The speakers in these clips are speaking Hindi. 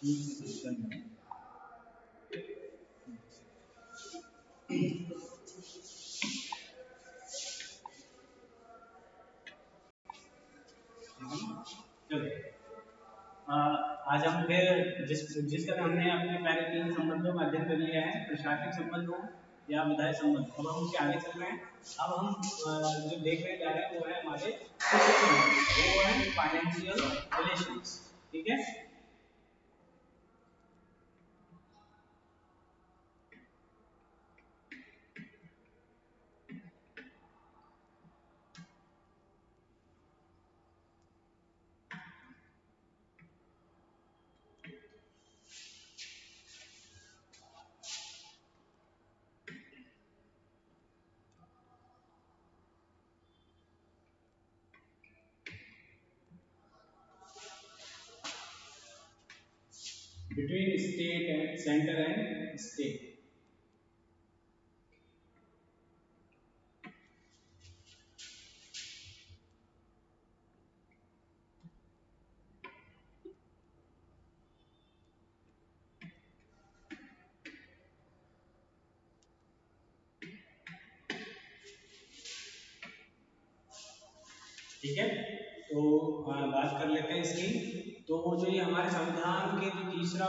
सिस्टम में चलो आज हम फिर जिस तरह हमने अपने पहले 3 संबंधों का अध्ययन कर लिया है, प्रशासनिक संबंध हो या विधायी संबंध, अब हम उसके आगे चल रहे हैं। अब हम जो देखने जा रहे हैं वो है हमारे वो है फाइनेंशियल रिलेशंस। ठीक है, between state and centre and state. ठीक है, तो बात कर लेते हैं इसकी। तो जो ये हमारे संविधान के जो तीसरा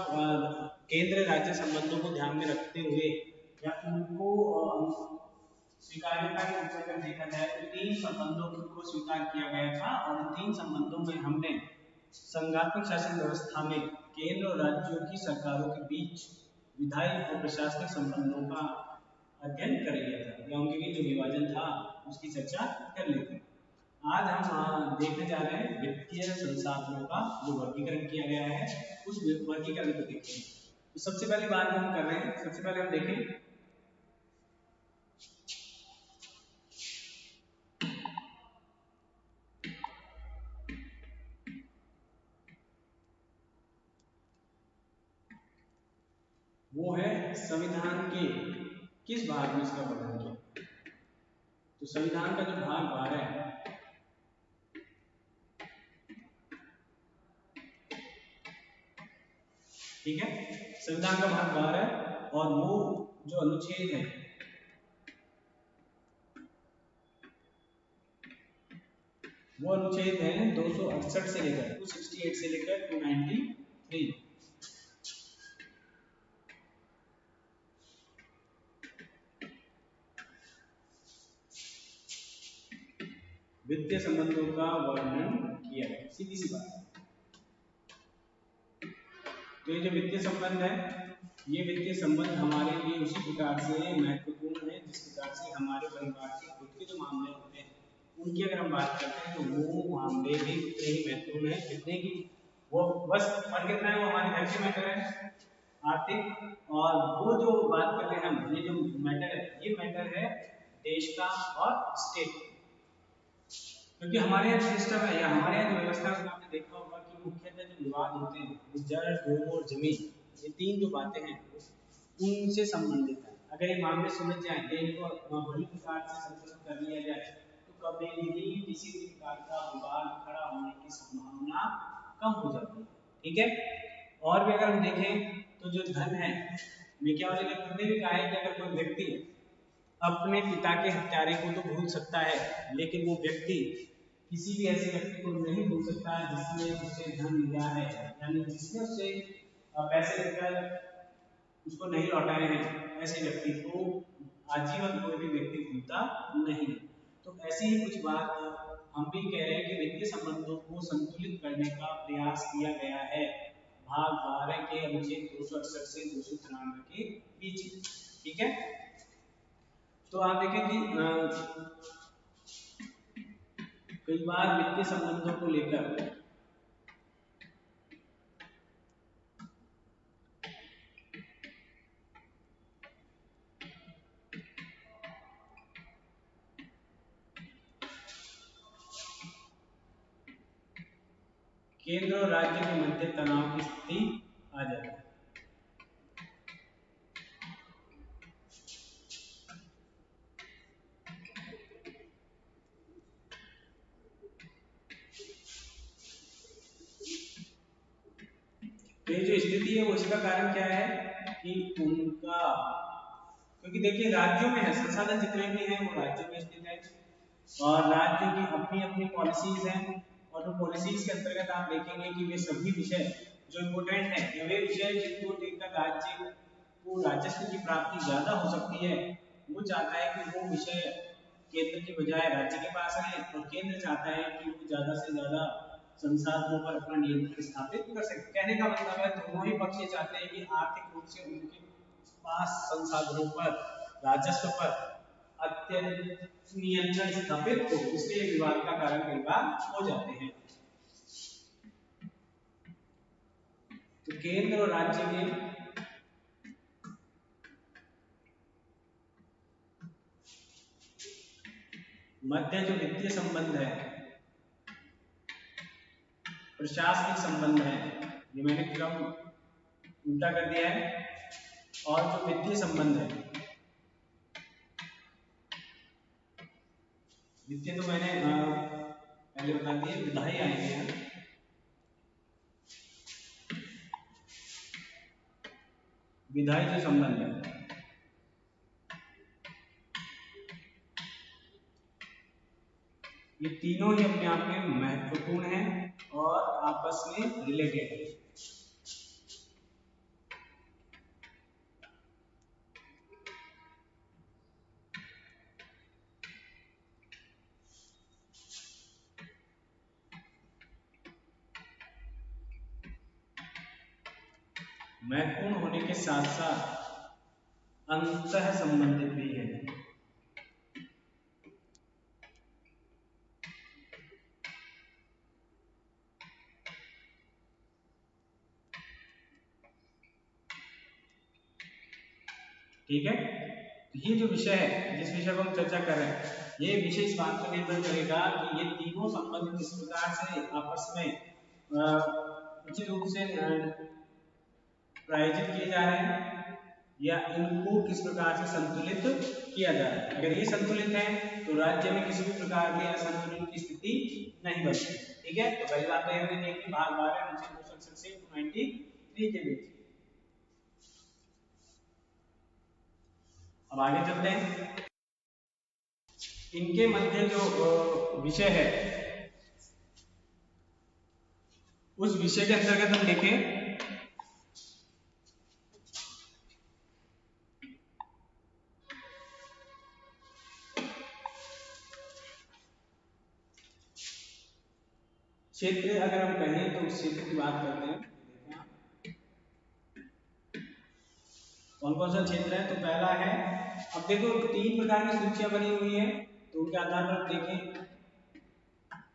केंद्र राज्य संबंधों को ध्यान में रखते हुए या उनको स्वीकार्यता के रूप में अगर देखा जाए तो 3 संबंधों को स्वीकार किया गया था, और इन 3 संबंधों में हमने संघात्मक शासन व्यवस्था में केंद्र और राज्यों की सरकारों के बीच विधायी और प्रशासनिक संबंधों का अध्ययन कर लिया था, या उनके जो विभाजन था उसकी चर्चा कर ली थी। आज हम देखने जा रहे हैं वित्तीय संसाधनों का जो वर्गीकरण किया गया है, उस वर्गीकरण को देखते हैं। तो सबसे पहली बात जो हम कर रहे हैं, सबसे पहले हम देखें वो है संविधान के किस भाग में इसका वर्णन किया। तो संविधान का जो भाग 12 है, ठीक है, संविधान का भाग 12 और वो जो अनुच्छेद है वो अनुच्छेद है 268 से लेकर 268 से लेकर 293। वित्तीय संबंधों का वर्णन किया है, सीधी सी बात है। तो ये जो वित्तीय संबंध है, ये वित्तीय संबंध हमारे लिए उसी प्रकार से महत्वपूर्ण है जिस प्रकार से हमारे परिवार के खुद के जो मामले होते हैं उनकी अगर हम बात करते हैं तो वो मामले भी उतने ही महत्वपूर्ण है जितने की वो, बस फर्क कितना है, वो हमारे घर के मैटर है आर्थिक, और वो जो बात कर रहे हैं हम, ये जो मैटर है ये मैटर है देश का और स्टेट। क्योंकि हमारे यहाँ सिस्टम है या हमारे यहाँ जो व्यवस्था है उसमें आपने देखा होगा कि मुख्यतः जो विवाद होते हैं वो जल भूमि और जमीन, ये 3 जो बातें हैं उनसे संबंधित है। अगर ये मामले सुलझ जाए या इनको बड़ी प्रकार से संतुलित कर लिया जाए तो कभी भी किसी भी प्रकार का विवाद खड़ा होने की संभावना कम हो जाती है। ठीक है, और भी अगर हम देखें तो जो धन है, मिक्यावली ने खुद ने भी कहा है कि अगर कोई व्यक्ति अपने पिता के हत्यारे को तो भूल सकता है, लेकिन वो व्यक्ति किसी भी ऐसे व्यक्ति को नहीं भूल सकता जिसने उससे धन लिया है, यानी जिसने उससे पैसे लेकर उसको नहीं लौटाए हैं, ऐसे व्यक्ति को आजीवन कोई भी व्यक्ति भूलता नहीं। तो ऐसी ही कुछ बात हम भी कह रहे हैं कि वित्तीय संबंधों को संतुलित करने का प्रयास किया गया है भाग 12 के अनुच्छेद 268 से 293 के बीच में। ठीक है, तो आप देखें कि कई बार वित्तीय संबंधों को लेकर केंद्र और राज्य के मध्य तनाव की स्थिति आ जाती है। तो ये जो स्थिति है वो इसका कारण क्या है कि उनका, क्योंकि देखिए राज्यों में है, संसाधन जितने भी हैं वो राज्यों में स्थित है और राज्य की अपनी अपनी पॉलिसीज हैं और उन पॉलिसीज के अंतर्गत आप देखेंगे कि वे सभी विषय जो इम्पोर्टेंट है या वे विषय जिनको देखकर राज्य को राजस्व की प्राप्ति ज्यादा हो सकती है, वो चाहता है कि वो विषय केंद्र की बजाय राज्य के पास आए और केंद्र चाहता है कि वो ज्यादा से ज्यादा संसाधनों पर अपना नियंत्रण स्थापित कर सके। कहने का मतलब है दोनों ही पक्ष चाहते हैं कि आर्थिक रूप से उनके पास संसाधनों पर, राजस्व पर अत्यधिक नियंत्रण स्थापित हो, इसलिए विवाद का कारण कई बार हो जाते हैं। तो केंद्र और राज्य के मध्य जो वित्तीय संबंध है, प्रशासनिक संबंध है, ये मैंने क्रम उल्टा कर दिया है, और जो वित्तीय संबंध है, वित्तीय तो मैंने पहले बता दिए, विधायी आएंगे यहाँ, विधायी जो संबंध है ये तीनों ही अपने आप में महत्वपूर्ण हैं और आपस में रिलेटेड है। महत्वपूर्ण होने के साथ साथ अंतः संबंधित भी है। ठीक है, ये जो विषय है, जिस विषय को हम चर्चा कर रहे हैं, ये विषय इस बात पर निर्भर करेगा कि ये तीनों संबंध किस प्रकार से आपस में उचित रूप से प्रायोजित किए जा रहे हैं या इनको किस प्रकार से संतुलित किया जा रहा है। अगर ये संतुलित है तो राज्य में किसी भी प्रकार के असंतुलन की स्थिति नहीं बनती। ठीक है, तो पहली बात तो हमने देखी भाग 12 नीचे क्वेश्चन से 293 के बीच। अब आगे चलते हैं, इनके मध्य जो विषय है उस विषय के अंतर्गत हम देखें क्षेत्र, अगर हम कहें तो उस क्षेत्र की बात करते हैं। कौन कौन सा क्षेत्र है, तो पहला है, अब देखो 3 प्रकार की सूचियां बनी हुई है, तो उनके आधार पर देखें।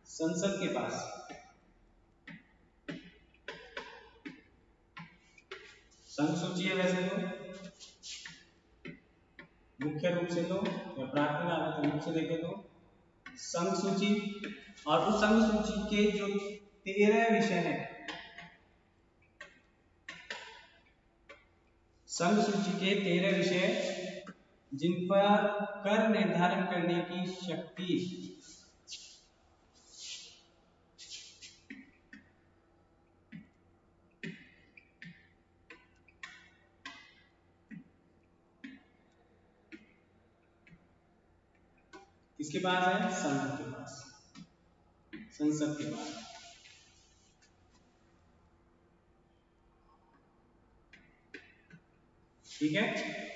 संसद के पास संघ सूची है, वैसे तो मुख्य रूप से तो या प्राथमिक आधार रूप से देखें तो संघ सूची, और उस संघ सूची के जो 13 विषय हैं, संघ सूची के 13 विषय जिन पर कर निर्धारण करने की शक्ति किसके पास है, संघ के पास, संसद के पास। ठीक है,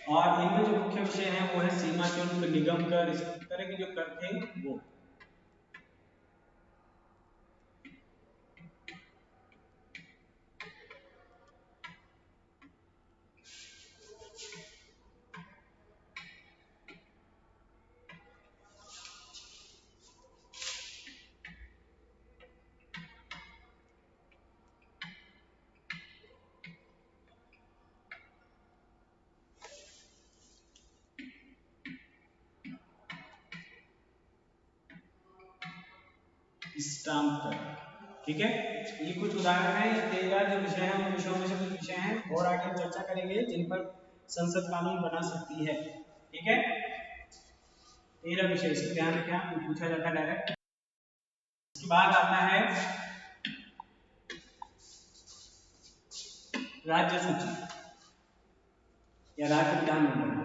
और इनमें जो मुख्य विषय हैं वो है सीमा शुल्क, निगम कर, इस तरह के जो कर थे वो। स्टाम्प कर, ठीक है, ये कुछ उदाहरण है। ये 13 जो विषय हैं उन विषयों में से कुछ विषय हैं और आगे हम चर्चा करेंगे जिन पर संसद कानून बना सकती है। ठीक है, 13 विषय, इसको ध्यान रखें, पूछा जाता है डायरेक्ट। इसके बाद आता है राज्य सूची या राज्य विधानमंडल।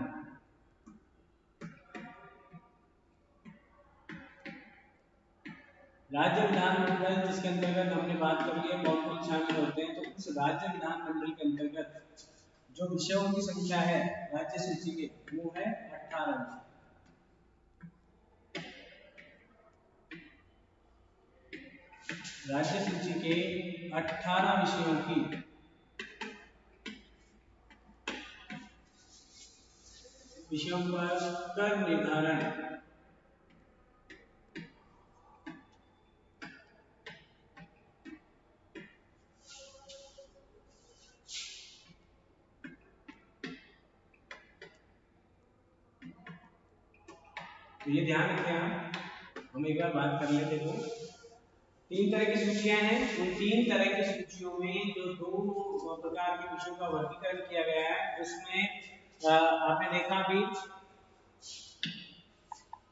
राज्य विधानमंडल जिसके अंतर्गत हमने बात कर ली है कौन कौन शामिल होते हैं, तो उस राज्य विधानमंडल के अंतर्गत जो विषयों की संख्या है राज्य सूची के वो है 18। राज्य सूची के 18 विषयों की विषयों पर कर निर्धारण तो ये ध्यान रखें हम एक बार बात कर लेते हैं। 3 तरह की सूचियां हैं, उन 3 तरह की सूचियों में जो 2 प्रकार के विषयों का वर्गीकरण किया गया है उसमें आपने देखा भी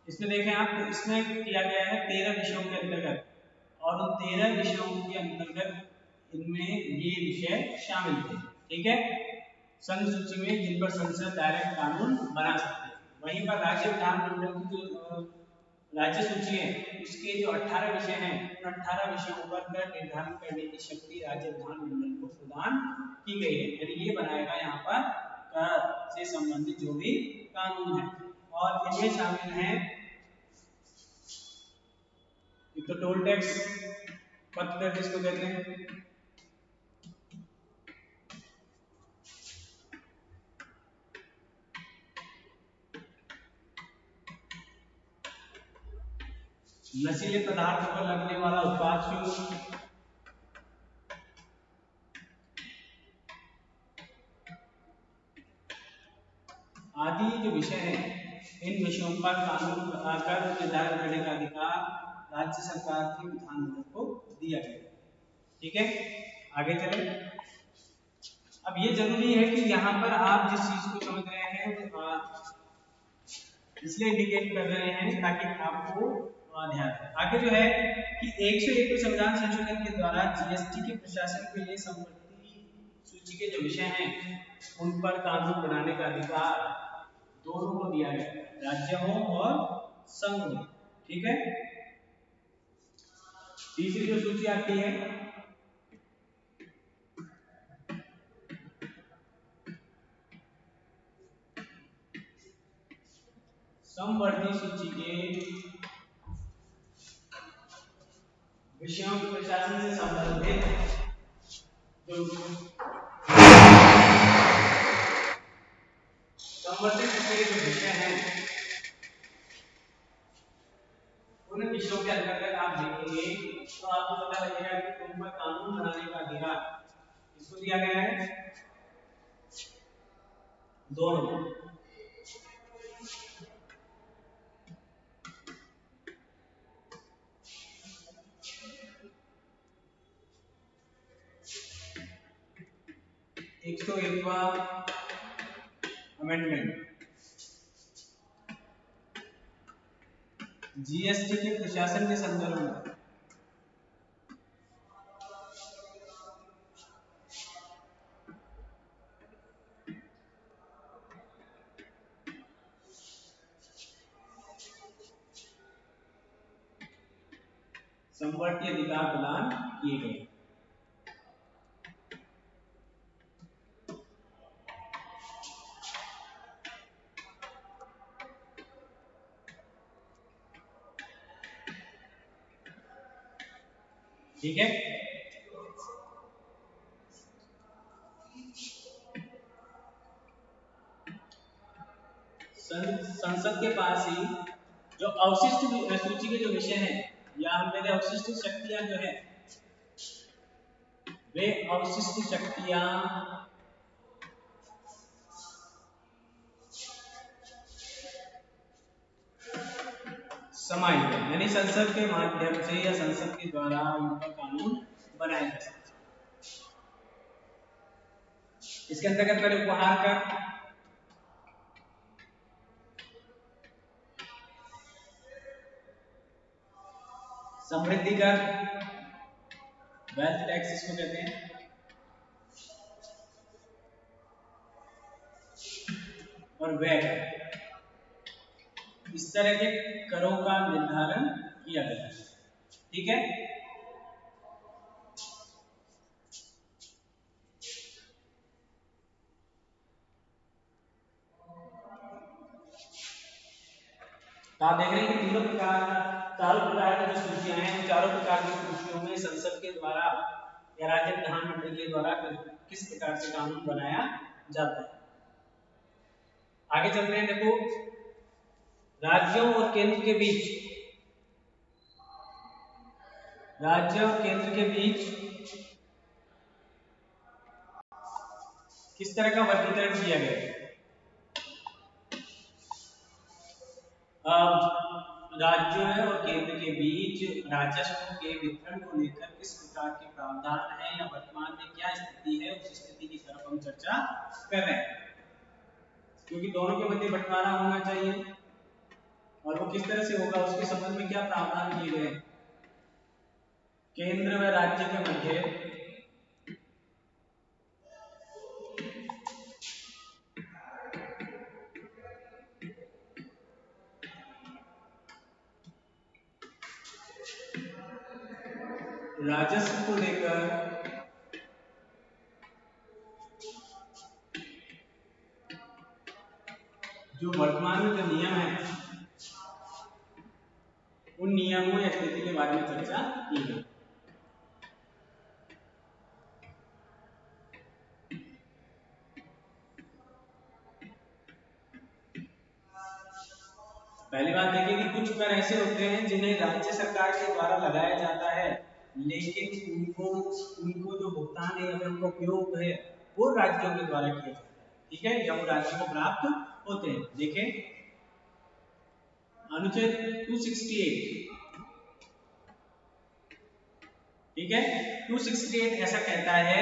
इसमें देखें आप तो इसमें किया गया है 13 विषयों के अंतर्गत, और उन 13 विषयों के अंतर्गत इनमें ये विषय शामिल थे। ठीक है, संघ सूची में जिन पर संसद डायरेक्ट कानून बना सकती है। वहीं पर राज्य विधानमंडल की जो राज्य सूची है उसके जो 18 विषय हैं उन 18 विषयों पर कर निर्धारण करने की शक्ति राज्य विधानमंडल को प्रदान की गई है। यानी ये बनाएगा यहाँ पर कर से संबंधित जो भी कानून है, और इनमें शामिल हैं एक तो टोल टैक्स पथ कर जिसको कहते हैं, नशीले पदार्थों पर लगने वाला उत्पाद शुल्क, आदि जो विषय हैं इन विषयों पर कानून कर निर्धारण करने का अधिकार राज्य सरकार के विधानमंडल को दिया गया। ठीक है, आगे चले। अब ये जरूरी है कि यहाँ पर आप जिस चीज को समझ रहे हैं इसलिए इंडिकेट कर रहे हैं ताकि आपको ध्यान रहे। आगे जो है कि 101 संविधान संशोधन के द्वारा जीएसटी के प्रशासन के लिए संपत्ति सूची के जो विषय हैं उन पर कानून बनाने का अधिकार दोनों को दिया गया, राज्य हो और संघ हो। ठीक है, तीसरी जो सूची आती है समवर्ती सूची के विषयों के प्रशासन से संबंधित जो समवर्ती सूची के जो विषय हैं उन विषयों के अंतर्गत आप देखेंगे तो आपको पता लगेगा कि उन पर कानून बनाने का अधिकार किसको दिया गया है, दोनों। एक सौ 1वां अमेंडमेंट जीएसटी के प्रशासन के संदर्भ में समवर्ती अधिकार प्रदान किए गए। ठीक है, संसद के पास ही जो अवशिष्ट सूची के जो विषय हैं या हम कहते हैं अवशिष्ट शक्तियां जो है वे अवशिष्ट शक्तियां समाई है, यानी संसद के माध्यम से या संसद के द्वारा उनका कानून बनाया जा सकता है। इसके अंतर्गत पहले उपहार कर, समृद्धि कर, वेल्थ टैक्स इसको कहते हैं, और व्यय कर, इस तरह के करों का निर्धारण किया गया है। ठीक है, तो आप देख रहे हैं कि चारों प्रकार की जो सूचियां हैं, चारों प्रकार की सूचियों में संसद के द्वारा या राज्य विधानमंडल के द्वारा किस प्रकार से कानून बनाया जाता है। आगे चलते हैं, देखो राज्यों और केंद्र के बीच, राज्य और केंद्र के बीच किस तरह का वर्गीकरण किया गया है। राज्यों और केंद्र के बीच राजस्व के वितरण को लेकर किस प्रकार के प्रावधान है या वर्तमान में क्या स्थिति है, उस स्थिति की तरफ हम चर्चा कर रहे हैं, क्योंकि दोनों के मध्य बंटवारा होना चाहिए और वो किस तरह से होगा, उसके संबंध में क्या प्रावधान किए गए। केंद्र व राज्य के मध्य राजस्व को लेकर जो वर्तमान में जो नियम है, उन नियमों या स्थिति के बारे में चर्चा की गई। पहली बात देखिए कि कुछ कर ऐसे होते हैं जिन्हें राज्य सरकार के द्वारा लगाया जाता है, लेकिन उनको जो भुगतान है या उनका उपयोग है वो राज्यों के द्वारा किया जाता है। ठीक है, या वो राज्यों को प्राप्त होते हैं। देखें अनुच्छेद 268, ठीक है, 268 ऐसा कहता है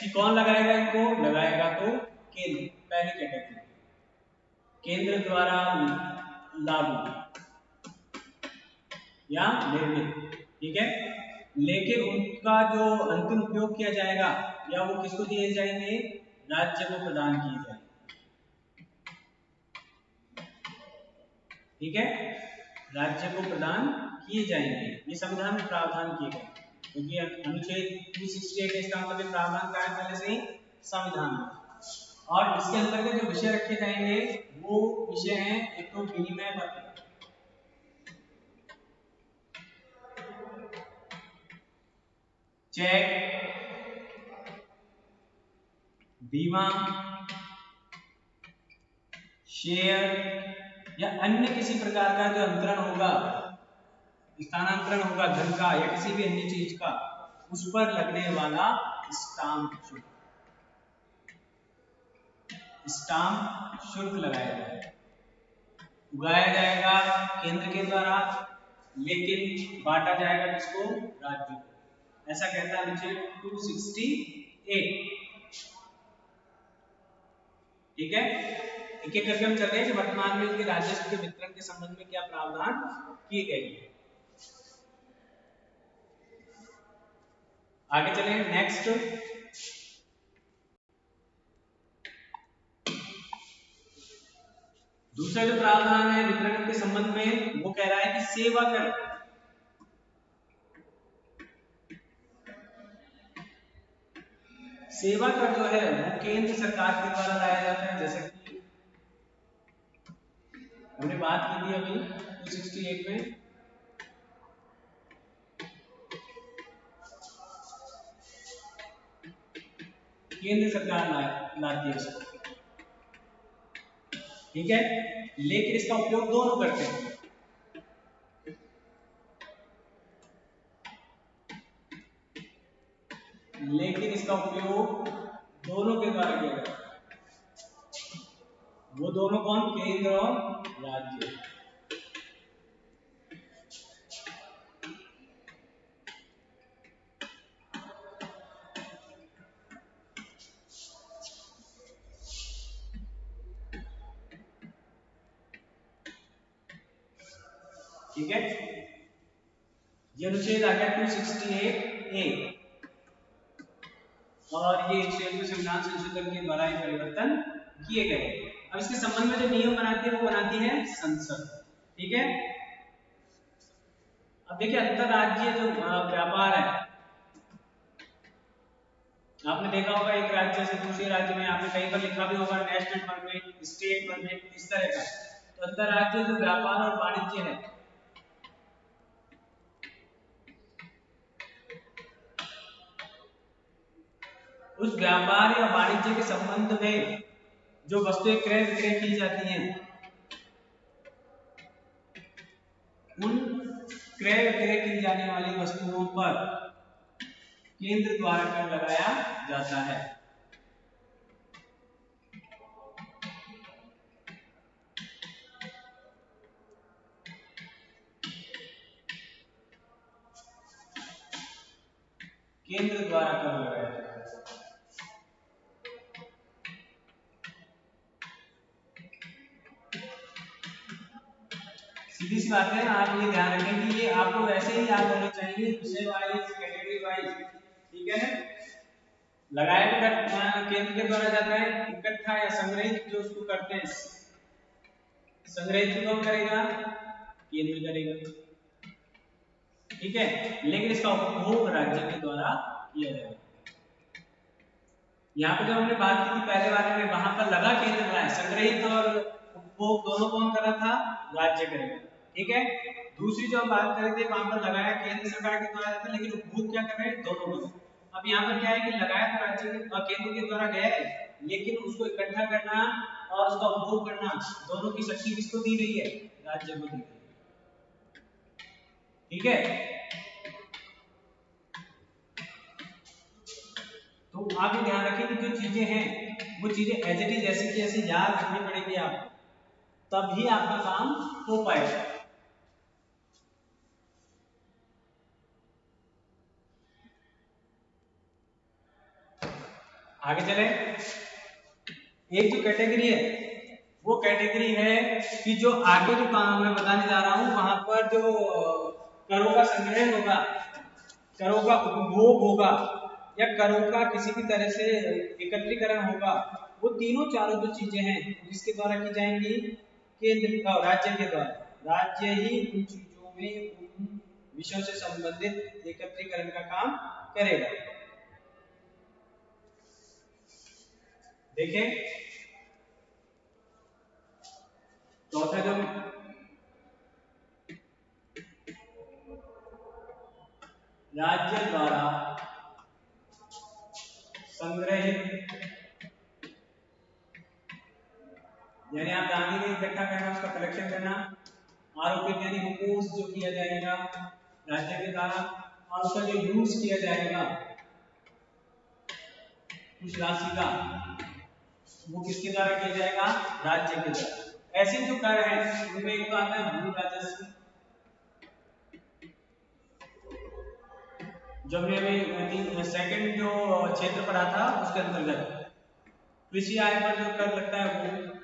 कि कौन लगाएगा इनको, लगाएगा तो केंद्र, पहली कैटेगरी, केंद्र द्वारा लागू या निर्मित। ठीक है, लेकिन उनका जो अंतिम उपयोग किया जाएगा या वो किसको दिए जाएंगे, राज्य को प्रदान किए जाएंगे। ठीक है, राज्य को प्रदान किए जाएंगे, ये संविधान में प्रावधान किए गए, क्योंकि अनुच्छेद 268 इसका मतलब प्रावधान का है पहले से ही संविधान में। और इसके अंतर्गत जो विषय रखे जाएंगे वो विषय हैं, एक तो विनिमय पत्र, चेक, बीमा, शेयर या अन्य किसी प्रकार का जो अंतरण होगा, स्थानांतरण होगा धन का या किसी भी अन्य चीज का, उस पर लगने वाला स्टाम्प शुल्क, स्टाम्प शुल्क लगाया जाएगा, उगाया जाएगा केंद्र के द्वारा, लेकिन बांटा जाएगा किसको, राज्य को। ऐसा कहता है अनुच्छेद 268। ठीक है, एक एक करके हम चल रहे हैं कि वर्तमान में इनके राजस्व के वितरण के संबंध में क्या प्रावधान किए गए हैं। आगे चलें, नेक्स्ट दूसरा जो प्रावधान है वितरण के संबंध में, वो कह रहा है कि सेवा कर, सेवा कर जो है वो केंद्र सरकार के द्वारा लाया जाता है, जैसे कि हमने बात की थी अभी 268 में। केंद्र सरकार लाती है इसको। ठीक है, लेकिन इसका उपयोग दोनों करते हैं, लेकिन इसका उपयोग दोनों के द्वारा किया जाता है। वो दोनों कौन, केंद्र और राज्य। ठीक है, ये अनुच्छेद आ गया 268A और ये संविधान संशोधन के द्वारा परिवर्तन किए गए। अब इसके संबंध में जो नियम बनाती है वो बनाती है संसद। ठीक है, अब देखिए अंतरराज्यीय जो व्यापार है, आपने देखा होगा एक राज्य से दूसरे राज्य में, आपने कहीं पर लिखा भी होगा नेशनल परमिट, स्टेट परमिट, इस तरह का। तो अंतरराज्यीय जो व्यापार और वाणिज्य है, उस व्यापार या वाणिज्य के संबंध में जो वस्तुएं क्रय विक्रय की जाती हैं, उन क्रय विक्रय की जाने वाली वस्तुओं पर केंद्र द्वारा कर लगाया जाता है। केंद्र द्वारा कर लगाया जाता है। सीधी सी बात है, आप ये ध्यान रखें कि ये आपको वैसे ही याद होने चाहिए, विषय वाइज, कैटेगरी वाइज। ठीक है ना, लगाया केंद्र के द्वारा जाता है, इकट्ठा या संग्रहित जो उसको करते हैं, संग्रहित कौन करेगा? केंद्र करेगा। ठीक है, लेकिन इसका उपभोग राज्य के द्वारा किया जाएगा। यहाँ पे जब हमने बात की थी पहले वाले में, वहां पर लगा केंद्र लगाया, संग्रहित और उपभोग दोनों कौन कर रहा था? राज्य करेगा। ठीक है, दूसरी जो हम बात कर रहे थे वहां पर लगाया केंद्र सरकार के द्वारा जाता है, लेकिन उपभोग क्या कर रहे हैं? दोनों लोग। अब यहाँ पर क्या है कि लगाया तो राज्य के केंद्र के द्वारा गया है, लेकिन उसको इकट्ठा करना और उसका उपभोग करना, दोनों की शक्ति किसको दी गई है? राज्य को दी गई है। ठीक है, तो आप ये ध्यान रखें कि जो चीजें हैं वो चीजें एज इट इज ऐसी की ऐसी याद रखनी पड़ेगी आपको, तभी आपका काम हो पाएगा। आगे चले, एक जो कैटेगरी है वो कैटेगरी है कि जो आगे जो काम मैं बताने जा रहा हूं वहां पर जो करों का संग्रह होगा, करों का उपभोग होगा या करों का किसी भी तरह से एकत्रीकरण होगा, वो तीनों चारों जो चीजें हैं जिसके द्वारा की जाएंगी? केंद्र का, राज्य के द्वारा। राज्य ही उन चीजों में उन विषयों से संबंधित एकत्रीकरण का काम करेगा। देखें, चौथा जो राज्य द्वारा संग्रहित, यानी आप गांधी ने इकट्ठा करना, उसका कलेक्शन करना, आरोपित यानी हुकूस जो किया जाएगा राज्य के द्वारा, और उसका जो यूज किया जाएगा उस राशि का, वो किसके द्वारा किया जाएगा? राज्य के द्वारा। ऐसे जो कर है उनमें एक तो आता है भू राजस्व, जब हमने सेकंड जो क्षेत्र पढ़ा था उसके अंतर्गत कृषि आय पर जो कर लगता है वो,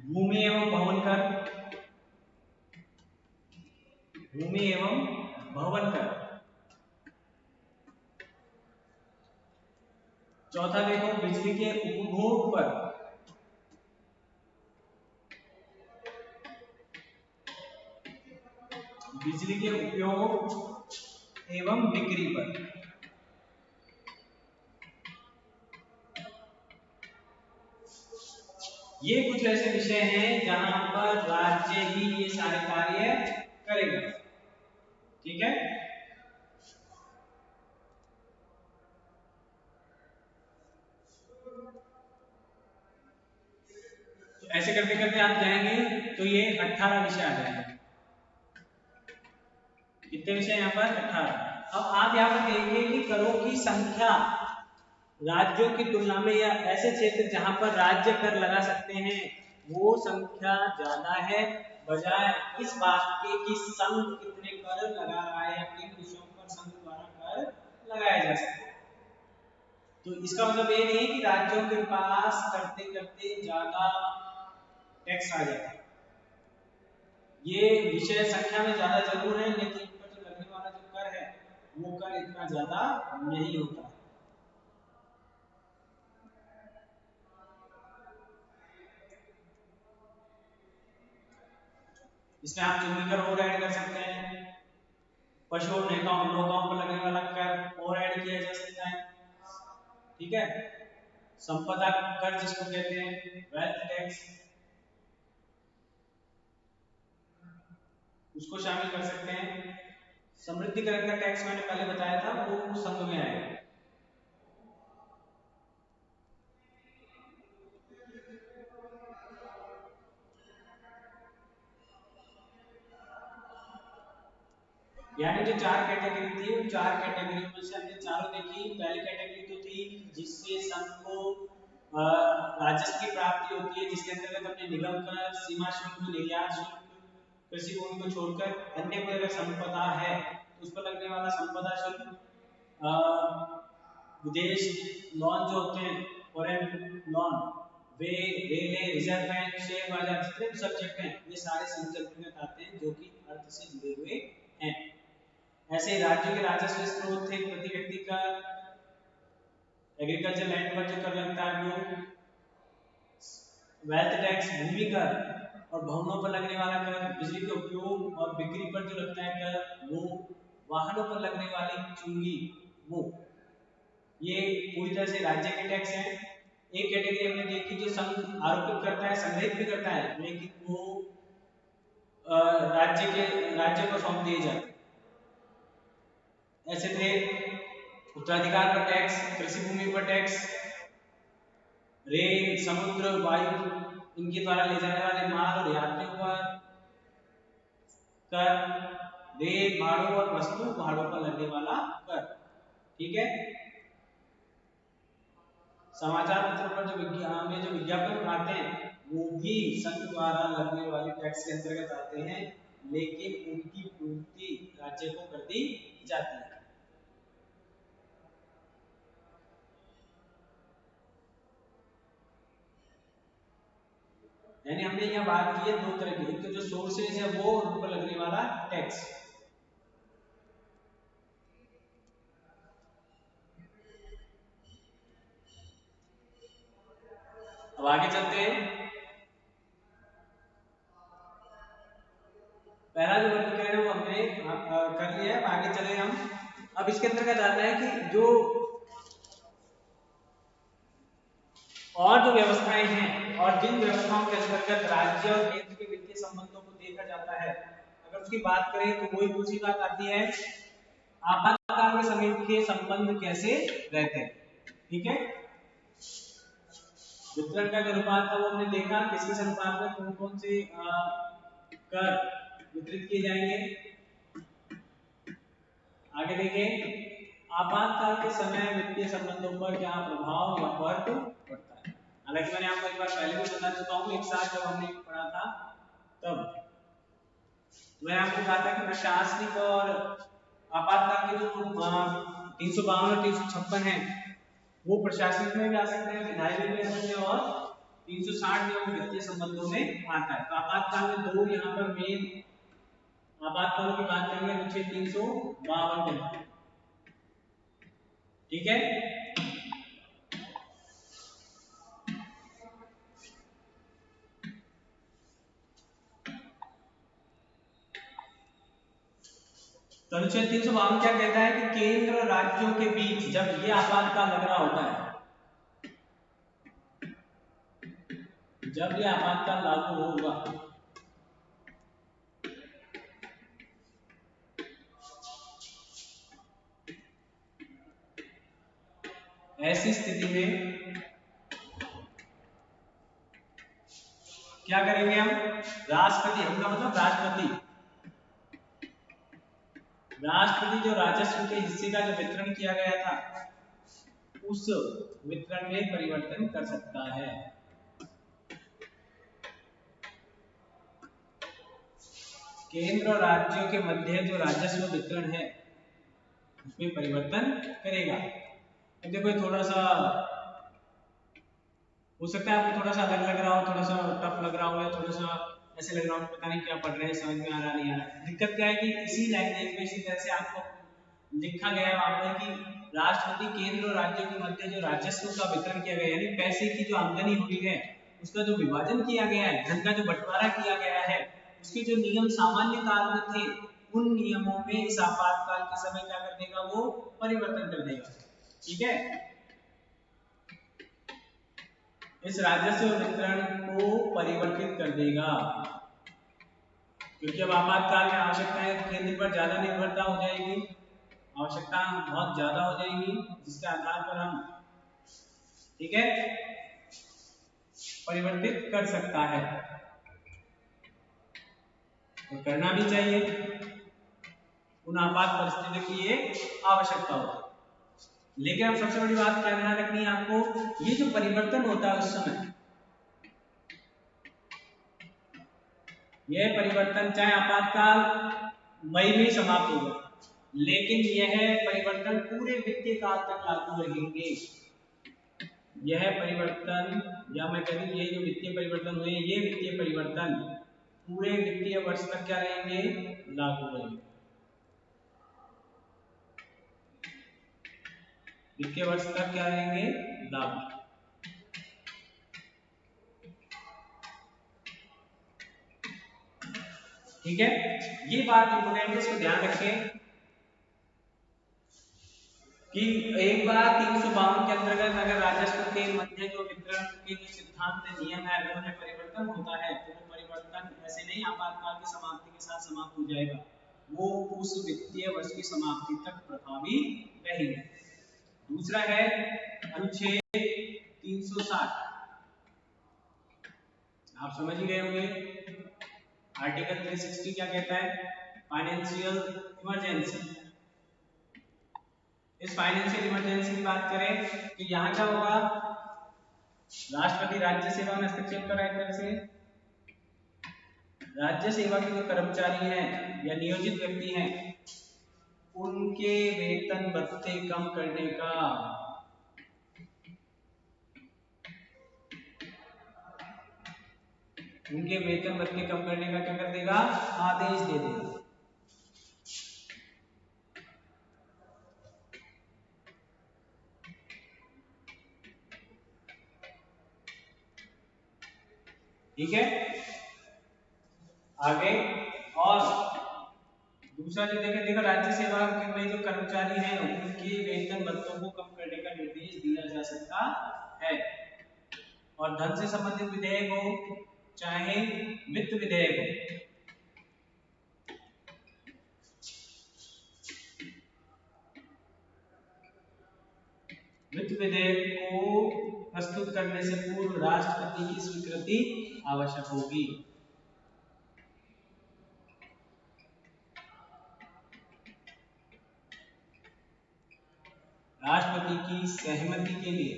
भूमि एवं भवन कर, भूमि एवं भवन कर। चौथा देखो, बिजली के उपभोग पर, बिजली के उपयोग एवं बिक्री पर। ये कुछ ऐसे विषय हैं जहां पर राज्य ही ये सारे कार्य करेगा। ठीक है, तो ऐसे करते करते आप जाएंगे तो ये 18 विषय आ जाएंगे। कितने विषय यहाँ पर? 18। अब आप यहाँ पर देखेंगे कि करों की संख्या राज्यों की तुलना में या ऐसे क्षेत्र जहां पर राज्य कर लगा सकते हैं वो संख्या ज्यादा है, बजाय इस बात के कि संघ कितने कर लगा रहा है या किन विषयों पर संघ द्वारा कर लगाया जा सकता है। तो इसका मतलब ये नहीं कि राज्यों के पास करते करते ज्यादा टैक्स आ जाता है। ये विषय संख्या में ज्यादा जरूर है, लेकिन इन पर जो लगने वाला जो कर है वो कर इतना ज्यादा नहीं होता। इसमें आप चुनकर और ऐड कर सकते हैं, पशु और नौकाओं पर लगने वाला कर और ऐड किया जा सकता है। ठीक है, संपदा कर जिसको कहते हैं, वेल्थ टैक्स, उसको शामिल कर सकते हैं। समृद्धिकरण का टैक्स मैंने पहले बताया था, वो संघ में आएगा। यानी जो चार कैटेगरी थी, उन चार कैटेगरी में से हमने चारों देखी। पहली कैटेगरी तो थी जिससे संघ को राजस्व की प्राप्ति होती है, जिसके अंतर्गत अपने निगम कर, सीमा शुल्क, निर्यात शुल्क, कृषि भूमि को छोड़कर अन्य कोई अगर संपदा है तो उस पर लगने वाला संपदा शुल्क, विदेश लोन जो होते हैं, फॉरेन लोन, वे रेलवे, रिजर्व बैंक, शेयर बाजार, जितने भी सब्जेक्ट हैं, ये सारे संघ के अंतर्गत आते हैं जो कि अर्थ से जुड़े हुए हैं। ऐसे राज्य के राजस्व स्रोत थे, प्रति व्यक्ति का एग्रीकल्चर लैंड पर जो कर लगता है वो, वेल्थ टैक्स, भूमि कर और भवनों पर लगने वाला कर, बिजली के उपयोग और बिक्री पर जो लगता है कर वो, वाहनों पर लगने वाली चुंगी वो, ये पूरी तरह से राज्य के टैक्स हैं। एक कैटेगरी हमने देखी जो संघ आरोपित करता है, संग्रहित भी करता है, लेकिन वो राज्य को सौंप दिए जाते। ऐसे थे उत्तराधिकार पर टैक्स, कृषि भूमि पर टैक्स, रेल, समुद्र, वायु, इनके द्वारा ले जाने वाले माल और यात्रियों पर कर, रेल भाड़ों और वस्तु भाड़ों पर लगने वाला कर। ठीक है, समाचार पत्रों पर जो विज्ञापन आते हैं वो भी संघ द्वारा लगने वाले टैक्स के अंतर्गत आते हैं, लेकिन उनकी पूर्ति राज्य को कर दी जाती है। यानी हमने यहाँ बात की है दो तरह की, एक तो जो सोर्सेज है वो, उन पर लगने वाला टैक्स। अब आगे चलते हैं। पहला जो वर्गीकरण है वो हमने कर लिया है, आगे चले हम। अब इसके अंतर्गत आता है कि जो और जो व्यवस्थाएं हैं और जिन व्यवस्थाओं के अंतर्गत राज्य और केंद्र के वित्तीय संबंधों को देखा जाता है, अगर उसकी बात करें तो वही दूसरी बात आती है, आपातकाल के समय के संबंध कैसे रहते हैं। ठीक है, वितरण का जो अनुपात था वो हमने देखा, किस किस अनुपात में कौन कौन से कर वितरित किए जाएंगे। आगे देखें, आपातकाल के समय वित्तीय संबंधों पर क्या प्रभाव या फर्क पड़ता है। हालांकि मैंने आपको एक बार पहले भी बता चुका हूं, एक साथ जब हमने पढ़ा था तब मैंने आपको कहा था कि प्रशासनिक और आपातकाल के जो 352 और 356 है वो प्रशासनिक में भी आ सकते हैं, विधायी में भी आ सकते हैं, और 360 जो वित्तीय संबंधों में आता है। तो आपातकाल में दो यहाँ पर मेन आपातकाल की बात करेंगे, अनुच्छेद 352 के। ठीक है, तो अनुच्छेद 352 क्या कहता है कि केंद्र और राज्यों के बीच जब ये आपातकाल लग रहा होता है, जब ये आपातकाल लागू होगा, ऐसी स्थिति में क्या करेंगे हम, राष्ट्रपति, हमका मतलब राष्ट्रपति जो राजस्व के हिस्से का जो वितरण किया गया था उस वितरण में परिवर्तन कर सकता है। केंद्र और राज्यों के मध्य जो राजस्व वितरण है उसमें परिवर्तन करेगा। देखो थोड़ा सा हो सकता है आपको थोड़ा सा अलग लग रहा हो, थोड़ा सा टफ लग रहा हो, या थोड़ा सा ऐसे लग रहा हो पता नहीं क्या पढ़ रहे हैं, समझ में आ रहा नहीं आ रहा। दिक्कत क्या है कि इसी लैंग्वेज में इसी तरह से आपको लिखा गया है वहां पर कि राष्ट्रपति केंद्र और राज्यों के मध्य जो राजस्व का वितरण किया गया, यानी पैसे की जो आमदनी हुई है उसका जो विभाजन किया गया है, धन का जो बंटवारा किया गया है, उसके जो नियम सामान्य काल में थे उन नियमों में इस आपातकाल के समय क्या कर देगा, वो परिवर्तन कर देगा। ठीक है, इस राजस्व वितरण को परिवर्तित कर देगा, क्योंकि अब आपातकाल में आवश्यकताएं केंद्र पर ज्यादा निर्भरता हो जाएगी, आवश्यकता बहुत ज्यादा हो जाएगी, जिसके आधार पर हम, ठीक है, परिवर्तित कर सकता है, तो करना भी चाहिए, उन आपात परिस्थितियों की ये आवश्यकता होती है। लेकिन अब सबसे बड़ी बात क्या ध्यान रखनी है आपको, ये जो परिवर्तन होता है उस समय, यह परिवर्तन चाहे आपातकाल मई में समाप्त होगा, लेकिन यह परिवर्तन पूरे वित्तीय काल तक लागू रहेंगे। यह परिवर्तन, या मैं कहूं ये जो वित्तीय परिवर्तन हुए, ये वित्तीय परिवर्तन पूरे वित्तीय वर्ष तक क्या रहेंगे, लागू रहेंगे, वित्तीय वर्ष तक क्या रहेंगे, लागू। ठीक है, ये बात इंपोर्टेंट है, इसको ध्यान रखें कि एक बार 352 के अंतर्गत अगर राजस्व के मध्य जो वितरण के जो सिद्धांत नियम है अगर उनमें परिवर्तन होता है तो वो परिवर्तन ऐसे नहीं आपातकाल की समाप्ति के साथ समाप्त हो जाएगा, वो उस वित्तीय वर्ष की समाप्ति तक प्रभावी रहेंगे। दूसरा है अनुच्छेद 360, आप समझ ही गए होंगे, आर्टिकल 360 क्या कहता है, फाइनेंशियल इमरजेंसी। इस फाइनेंशियल इमरजेंसी की बात करें तो यहाँ क्या होगा, राष्ट्रपति राज्य सेवा में हस्तक्षेप कर रहा है, एक तरह से राज्य सेवा के जो कर्मचारी हैं या नियोजित व्यक्ति हैं उनके वेतन भत्ते कम करने का, उनके वेतन भत्ते कम करने का क्या कर देगा, आदेश दे देगा। ठीक है, आगे और दूसरा जो देखो राज्य सेवा में जो कर्मचारी हैं उनके वेतन भत्तों को कम करने का निर्देश दिया जा सकता है, और धन से संबंधित विधेयक हो चाहे वित्त विधेयक हो, वित्त विधेयक को प्रस्तुत करने से पूर्व राष्ट्रपति की स्वीकृति आवश्यक होगी। राष्ट्रपति की सहमति के लिए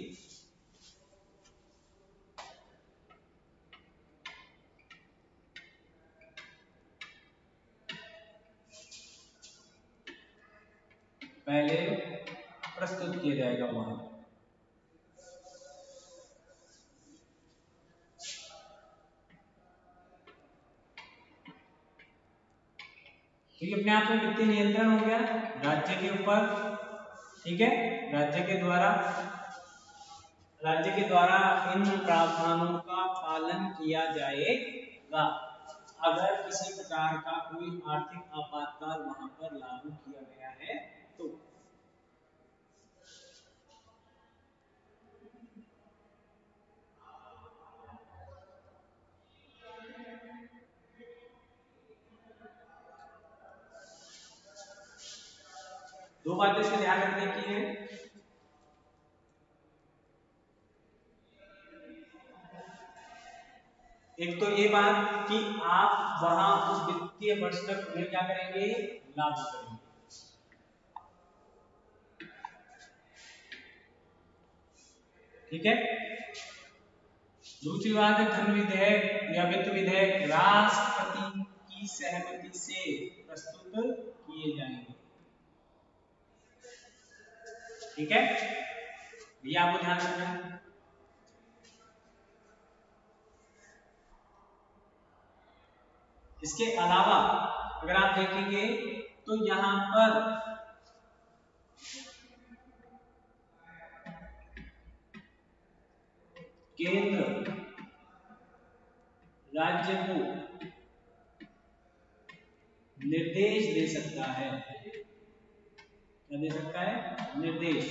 पहले प्रस्तुत किया जाएगा वहां। ठीक है, अपने आप में वित्तीय नियंत्रण हो गया राज्य के ऊपर। ठीक है, राज्य के द्वारा इन प्रावधानों का पालन किया जाएगा अगर किसी प्रकार का कोई आर्थिक आपातकाल वहां पर लागू किया गया है तो। दो बातें इसमें ध्यान रखने की है, एक तो ये बात कि आप वहां उस वित्तीय वर्ष तक उन्हें क्या करेंगे, लागू करेंगे। ठीक है, दूसरी बात है धन विधेयक या वित्त विधेयक राष्ट्रपति की सहमति से प्रस्तुत किए जाएंगे। ठीक है, ये आपको ध्यान रखना है। इसके अलावा अगर आप देखेंगे तो यहां पर केंद्र राज्य को निर्देश दे सकता है। क्या दे सकता है? निर्देश।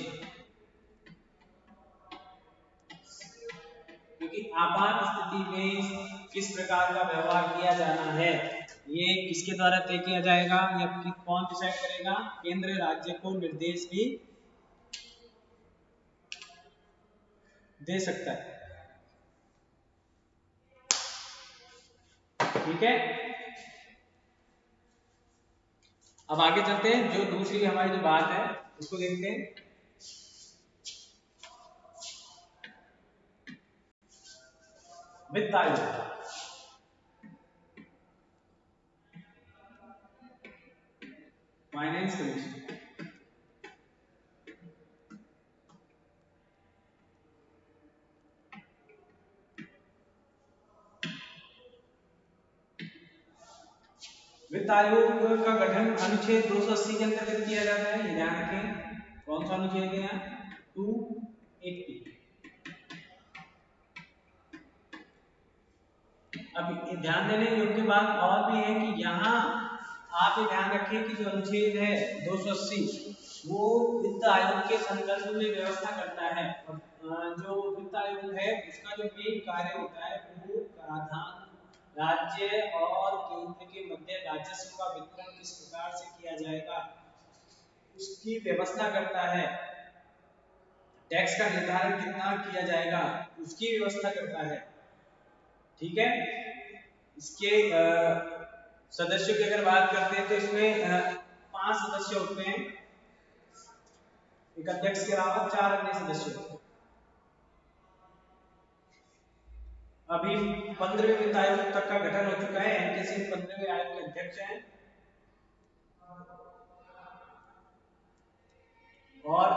क्योंकि आपात स्थिति में किस प्रकार का व्यवहार किया जाना है ये किसके द्वारा तय किया जाएगा या कौन डिसाइड करेगा? केंद्र राज्य को निर्देश भी दे सकता है। ठीक है, अब आगे चलते हैं। जो दूसरी हमारी जो बात है उसको देखते हैं। वित्त आयोग। Finance commission. वित्त आयोग का गठन अनुच्छेद 280 के अंतर्गत किया जाता है। ये ध्यान रखें। कौन सा अनुच्छेद है? 280। अब ध्यान देने योग्य बात और भी है कि यहाँ आप ये ध्यान रखें कि जो अनुच्छेद है 280 वो वित्त आयोग के संदर्भ में व्यवस्था करता है। जो वित्त आयोग है उसका जो मेन कार्य होता है वो कराधान राज्य और केंद्र के मध्य राजस्व का वितरण किस प्रकार से किया जाएगा उसकी व्यवस्था करता है। टैक्स का निर्धारण कितना किया जाएगा उसकी व्यवस्था करता है। ठीक है, इसके सदस्यों की अगर बात करते हैं तो इसमें 5 सदस्य होते हैं। एक अध्यक्ष के अलावा 4 अन्य सदस्य होते हैं। अभी 15वें वित्त आयोग तक का गठन हो चुका है। एनके सिंह 15वें आयोग के अध्यक्ष हैं और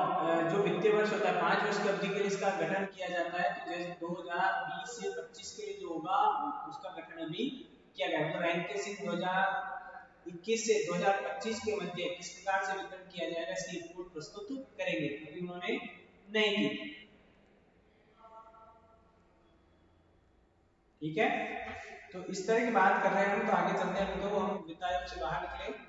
जो वित्तीय वर्ष होता है 5 वर्ष की अवधि के लिए इसका गठन किया जाता है। तो जैसे 2020 से 25 के लिए जो होगा उसका गठन अभी किया गया। मतलब एनके सिंह 2021 से 2025 के मध्य किस प्रकार से वितरण किया जाएगा इसकी रिपोर्ट प्रस्तुत करेंगे। अभी उन्होंने नहीं की। ठीक है, तो इस तरह की बात कर रहे हैं हम। तो आगे चलते हैं। तो हम वित्त आयोग से बाहर निकले।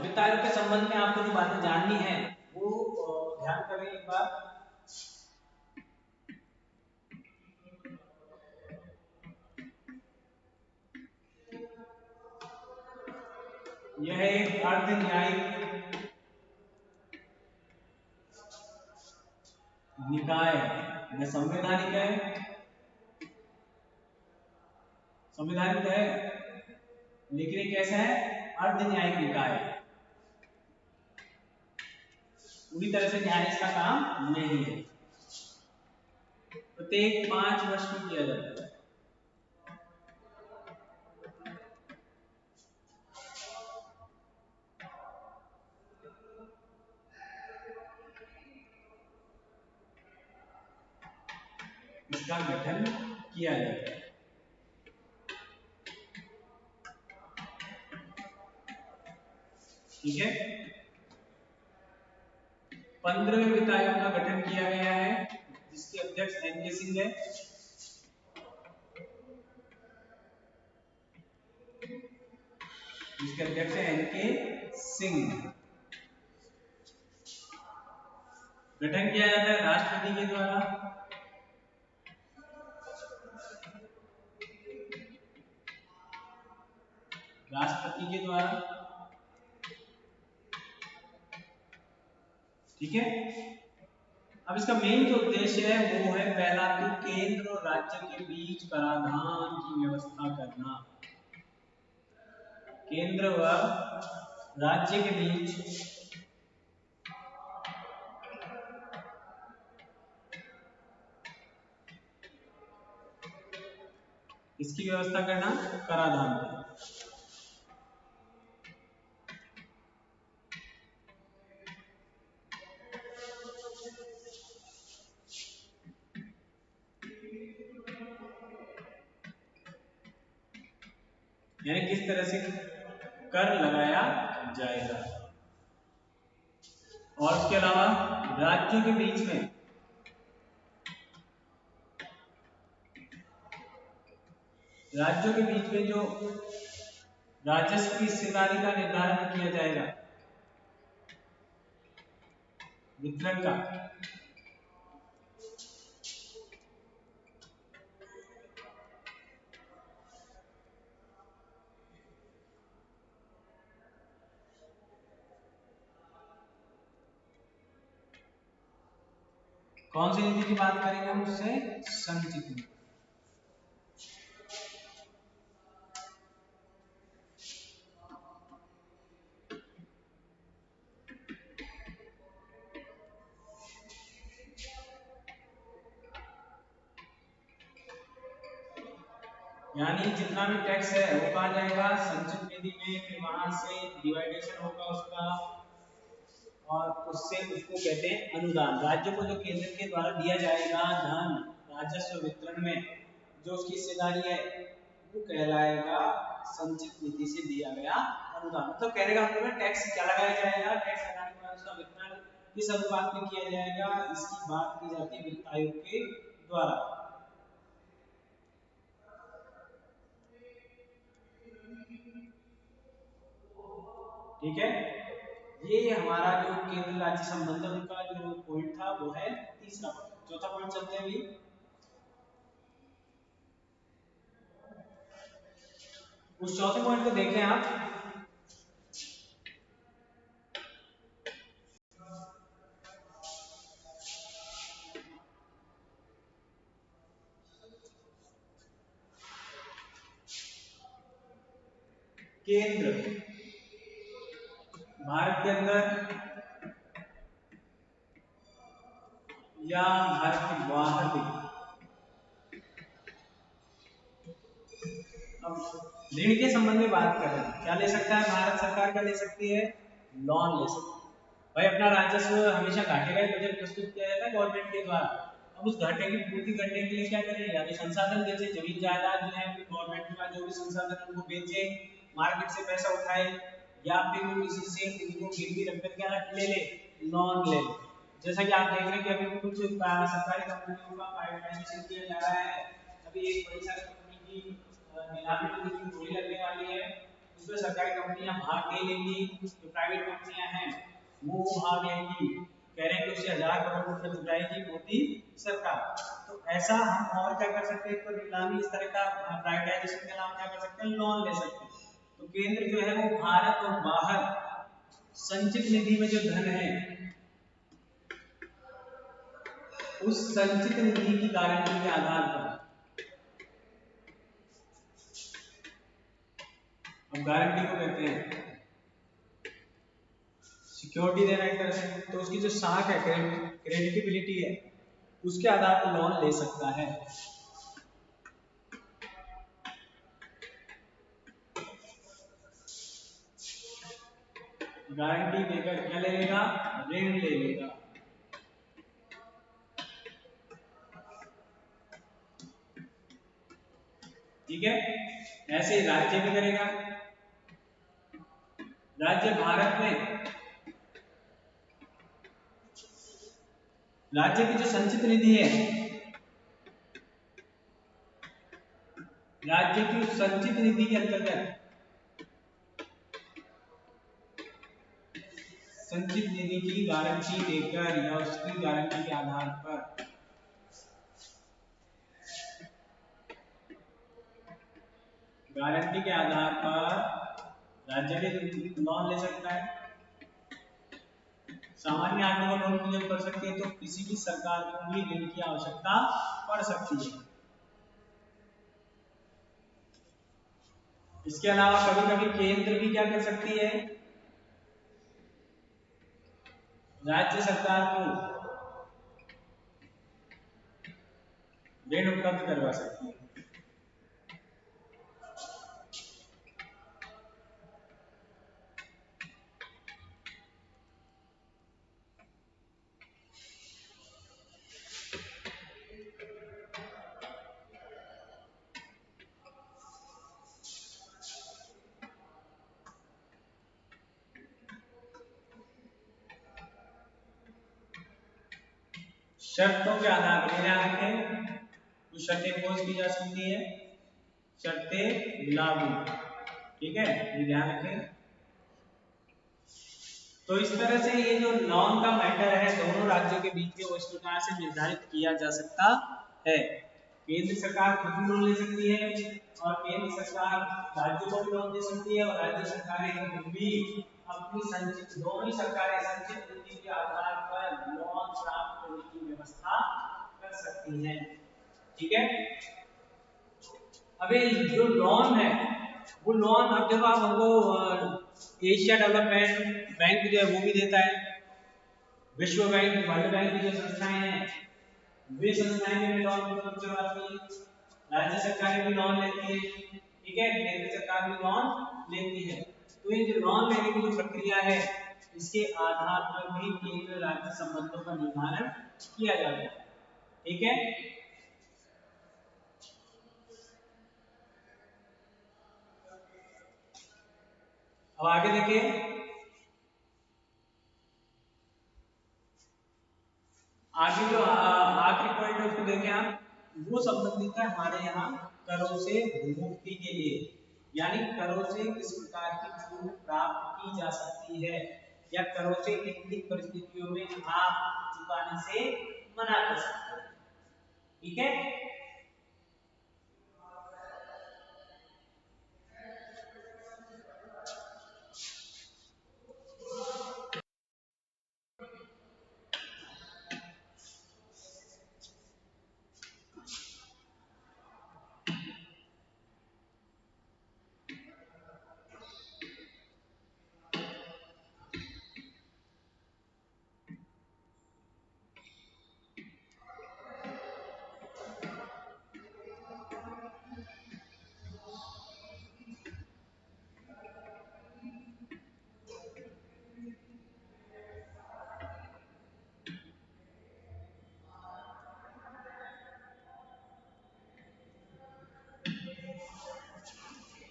वित्त आयोग के संबंध में आपको जो बातें जाननी है वो ध्यान करें एक बार। यह एक अर्ध न्यायिक निकाय है। संवैधानिक है, संवैधानिक है लेकिन ये कैसा है? अर्ध न्यायिक निकाय। पूरी तरह से न्याय इसका काम नहीं है। प्रत्येक 5 वर्ष में किया जाता है। इसका गठन किया जाता है। ठीक है, 15वें वित्त आयोग का गठन किया गया है जिसके अध्यक्ष एनके सिंह है। जिसके अध्यक्ष है एनके सिंह। गठन किया जाता है राष्ट्रपति के द्वारा। राष्ट्रपति के द्वारा। ठीक है, अब इसका मेन जो उद्देश्य है वो है पहला तो केंद्र और राज्य के बीच कराधान की व्यवस्था करना। केंद्र व राज्य के बीच इसकी व्यवस्था करना, कराधान की। यानी किस तरह से कर लगाया जाएगा। और उसके अलावा राज्यों के बीच में जो राजस्व की हिस्सेदारी का निर्धारण किया जाएगा, वितरण का, कौन सी नीति की बात करेंगे हम उससे? संचित नीति। यानी जितना भी टैक्स है वो कहाँ जाएगा? संचित निधि में, फिर वहां से डिवाइडेशन होगा उसका, और उससे उसको कहते हैं अनुदान। राज्य को जो केंद्र के द्वारा दिया जाएगा धन राजस्व वितरण में, जो उसकी हिस्सेदारी है, वो कहलाएगा संचित निधि से दिया गया अनुदान। मतलब कहने का मतलब है टैक्स क्या लगाया जाएगा, टैक्स लगाने के बाद उसका वितरण किस अनुपात में किया जाएगा, इसकी बात की जाती है वित्त आयोग के द्वारा। ठीक है, ये हमारा जो केंद्र राज्य संबंधन का जो पॉइंट था वो है तीसरा पॉइंट। चौथा पॉइंट चलते हैं अभी। उस चौथे पॉइंट को देखें आप। केंद्र भारत के अंदर या भारत के बाहर भी अब ऋण के संबंध में बात कर रहे हैं, क्या ले सकता है भारत सरकार? क्या ले सकती है? लोन ले सकती है। भाई अपना राजस्व हमेशा घाटे का ही बजट प्रस्तुत किया जाता है गवर्नमेंट के द्वारा। अब उस घाटे की पूर्ति करने के लिए क्या करें? या तो संसाधन बेचे, जमीन जायदाद जो है गवर्नमेंट के पास जो भी संसाधन है उनको बेचे, मार्केट से पैसा उठाए, या फिर वो किसी से उनको गिरवी रख कर क्या ले ले? लोन ले ले। जैसा कि आप देख रहे हैं कि अभी कुछ सरकारी कंपनियों का प्राइवेटाइजेशन किया जा रहा है। अभी एक बड़ी सारी कंपनी की नीलामी की बोली लगने वाली है, उसमें सरकारी कंपनियां भाग नहीं लेंगी, जो प्राइवेट कंपनियां हैं वो भाग लेंगी। कह रहे हैं कि उसे 1000 करोड़ रुपए जुटाएगी मोदी सरकार। तो ऐसा हम और क्या कर सकते हैं? तो नीलामी इस तरह का प्राइवेटाइजेशन के अलावा क्या कर सकते हैं? लोन ले सकते हैं। तो केंद्र जो है वो भारत और बाहर संचित निधि में जो धन है उस संचित निधि की गारंटी के आधार पर, अब गारंटी को कहते हैं सिक्योरिटी देना एक तरह से, तो उसकी जो साख है, क्रेडिटेबिलिटी है, उसके आधार पर लोन ले सकता है। गारंटी देकर क्या ले लेगा? ऋण ले लेगा। ठीक है, ऐसे ही राज्य भी करेगा। राज्य भारत में राज्य की जो संचित निधि है, राज्य की संचित निधि के अंतर्गत संचित निधि की गारंटी देकर या उसकी गारंटी के आधार पर राज्य भी लोन ले सकता है। सामान्य आदमी को लोन की जरूरत पड़ सकती है, तो किसी भी सरकार को भी ऋण की आवश्यकता पड़ सकती है। इसके अलावा कभी कभी केंद्र भी क्या कर सकती है? राज्य सरकार को ऋण उपलब्ध करवा सकती है। शर्तों के आधार पर ध्यान रखें, कुछ शर्तें इम्पोज की जा सकती है, शर्तें लागू, ठीक है, ये ध्यान रखें। तो इस तरह से ये जो लॉन का मैटर है दोनों राज्यों के बीच में वो इस प्रकार से निर्धारित किया जा सकता है। केंद्र सरकार खुद भी लोन ले सकती है और केंद्र सरकार राज्यों को भी लोन दे सकती है और राज्य सरकारें खुद भी अपनी संचित दोनों ही सरकारें संचित पूंजी के आधार पर लोन प्राप्त करने की व्यवस्था कर सकती हैं, ठीक है। अभी जो लोन है वो लोन अब जब आप हमको एशिया डेवलपमेंट बैंक जो है वो भी देता है, विश्व बैंक वर्ल्ड बैंक की जो संस्थाएं हैं वे संस्थाएं भी लोन उपलब्ध करवाती है, राज्य सरकारें भी लोन लेती है, ठीक है, केंद्र सरकार भी लोन लेती है। तो ये जो लोन लेने की जो प्रक्रिया है इसके आधार पर भी केंद्र राज्य संबंधों का निर्धारण किया जाता है, ठीक है। अब आगे देखिए, आगे जो आखिरी पॉइंट है उसको देखें आप, वो संबंधित है हमारे यहाँ करों से मुक्ति के लिए, यानी करों से किस प्रकार की छूट प्राप्त की जा सकती है या करों से किन किन परिस्थितियों में आप चुकाने से मना कर सकते हैं, ठीक है।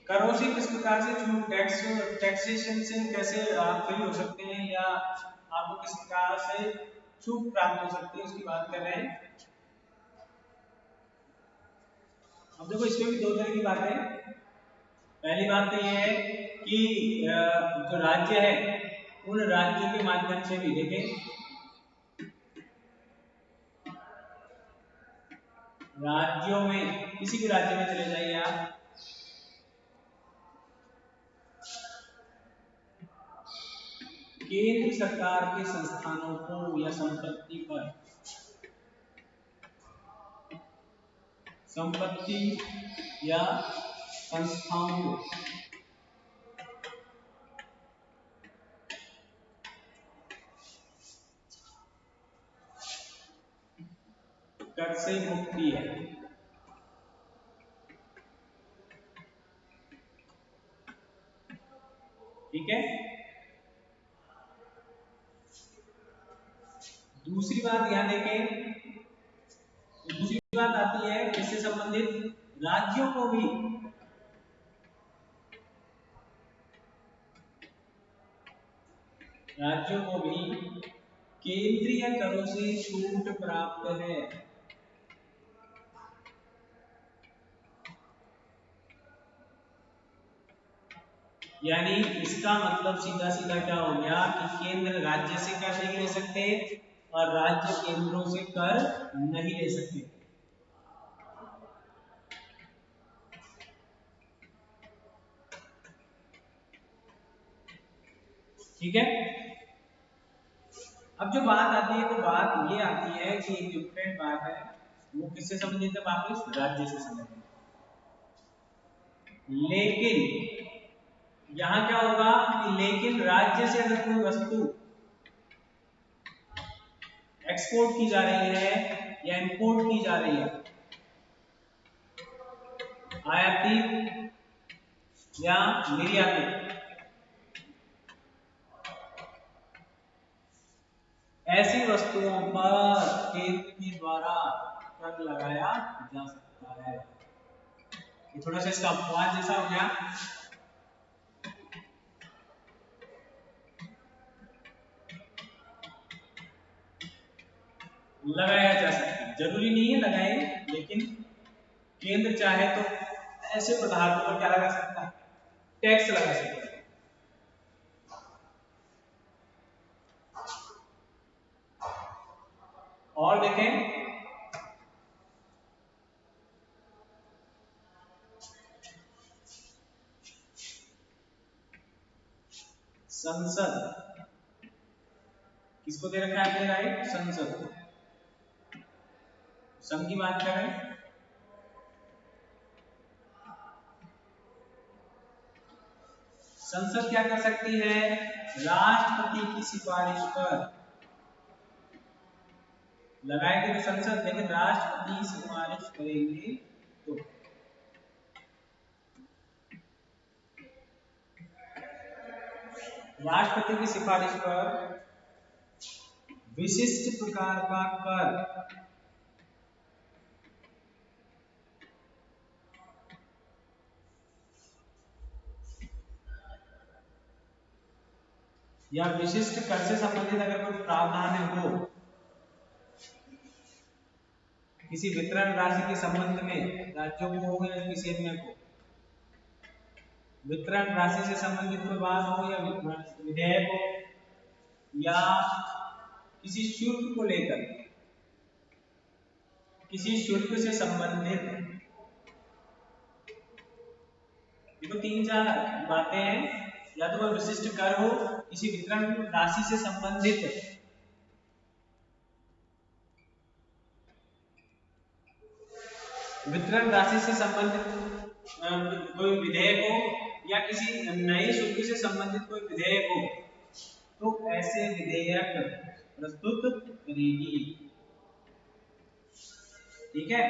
करों से किस प्रकार से छूट टैक्सेशन से कैसे आप फ्री हो सकते हैं या आपको किस प्रकार से छूट प्राप्त हो सकती है उसकी बात कर रहे हैं। अब देखो इसमें भी दो तरह की बात है। पहली बात तो ये है कि जो राज्य है उन राज्यों के माध्यम से भी देखें, राज्यों में किसी भी राज्य में चले जाइए आप, केंद्र सरकार के संस्थानों को या संपत्ति या संस्थाओं को कर से मुक्ति है, ठीक है। दूसरी बात ध्यान देखें, दूसरी बात आती है किससे संबंधित, राज्यों को भी केंद्रीय करों से छूट प्राप्त है, यानी इसका मतलब सीधा सीधा क्या हो गया कि केंद्र राज्य से कर नहीं ले सकते और राज्य केंद्रों से कर नहीं ले सकते, ठीक है। अब जो बात आती है वो बात ये आती है कि एक डिफरेंट बात है, वो किससे संबंधित है, वापस राज्य से संबंधित, लेकिन यहाँ क्या होगा कि लेकिन राज्य से अगर कोई वस्तु एक्सपोर्ट की जा रही है या इंपोर्ट की जा रही है, आयातित या निर्यातित, ऐसी वस्तुओं पर केंद्र के द्वारा कर लगाया जा सकता है। ये थोड़ा सा इसका अपवाद जैसा हो गया, लगाया जा सकता है, जरूरी नहीं है लगाए, लेकिन केंद्र चाहे तो ऐसे पदार्थों पर क्या लगा सकता है, टैक्स लगा सकता है। और देखें, संसद किसको दे रखा है, राइट, संसद को। संघ की बात करें, संसद क्या कर सकती है, राष्ट्रपति की सिफारिश पर लगाएगी तो संसद, लेकिन राष्ट्रपति सिफारिश करेंगे तो। राष्ट्रपति की सिफारिश पर विशिष्ट प्रकार का कर या विशिष्ट कर से संबंधित अगर कोई प्रावधान हो किसी वितरण राशि के संबंध में, राज्यों को हो या किसी अन्य को, वितरण राशि से संबंधित कोई बात हो या विधेयक हो या किसी शुल्क को लेकर, किसी शुल्क से संबंधित, ये तो तीन चार बातें हैं, या तो कोई विशिष्ट कर हो, किसी वितरण राशि से संबंधित, वितरण राशि से संबंधित कोई विधेयक हो या किसी नए शुल्क से संबंधित कोई विधेयक हो, तो ऐसे विधेयक प्रस्तुत करेगी। ठीक है,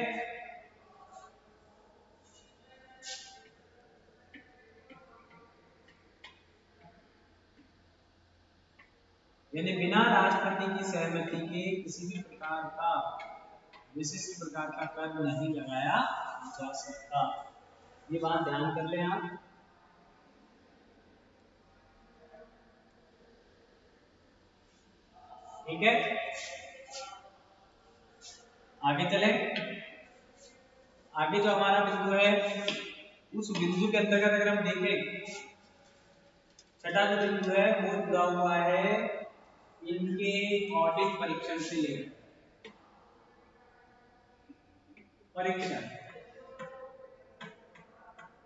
यानी बिना राष्ट्रपति की सहमति के किसी भी प्रकार का विशिष्ट प्रकार का कर नहीं लगाया जा सकता। ये बात ध्यान कर लें आप। ठीक है, आगे चले। आगे जो हमारा बिंदु है, उस बिंदु के अंतर्गत अगर हम देखें, छठा जो बिंदु है वो जुड़ा हुआ है इनके ऑडिट परीक्षण से लेकर परीक्षण।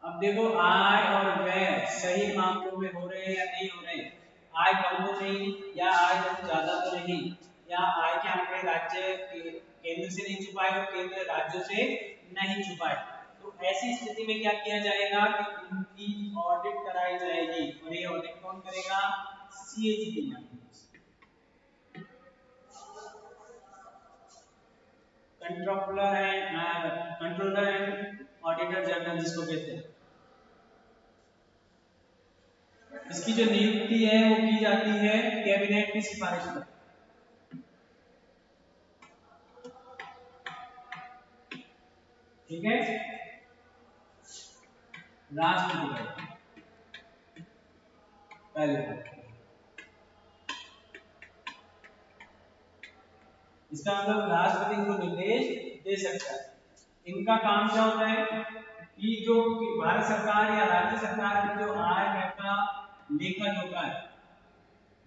अब देखो, आय और व्यय सही मामलों में हो रहे हैं या नहीं हो रहे, आय कम तो नहीं, या आय ज्यादा तो नहीं, या आय के आंकड़े राज्य केंद्र से नहीं छुपाए और केंद्र राज्यों से नहीं छुपाए, तो ऐसी स्थिति में क्या किया जाएगा कि उनकी ऑडिट कराई जाएगी। और ये ऑडिट कौन करेगा, सीएजी के माध्यम से, कंट्रोलर एंड ऑडिटर जनरल जिसको कहते हैं। इसकी जो नियुक्ति है वो की जाती है कैबिनेट की सिफारिश पर। ठीक है, राष्ट्रपति पहले इसका मतलब राष्ट्रपति को निर्देश दे सकता है। इनका काम क्या होता है कि जो भारत सरकार या राज्य सरकार की जो आय व्यय का लेखा जोखा है,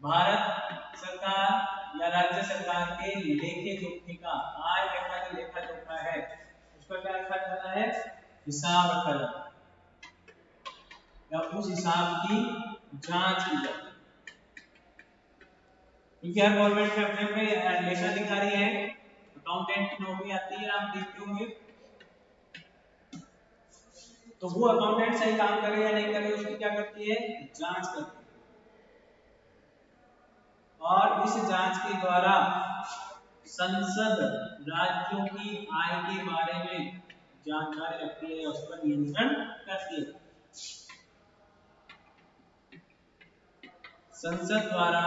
भारत सरकार या राज्य सरकार के लेखे जोखे का, आय व्यय का जो लेखा जोखा है, उसका क्या रखा जाता है, हिसाब रखा जाता है, या उस हिसाब की जांच की जाती है। क्योंकि हर गवर्नमेंट में अपने अपने लेखाधिकारी है, अकाउंटेंट की नौकरी आती है, आप देखते होंगे, तो वो अकाउंटेंट सही काम करे या नहीं करे उसकी क्या करती है, जांच करती है। और इस जांच के द्वारा संसद राज्यों की आय के बारे में जानकारी रखती है, उस पर नियंत्रण करती है। संसद द्वारा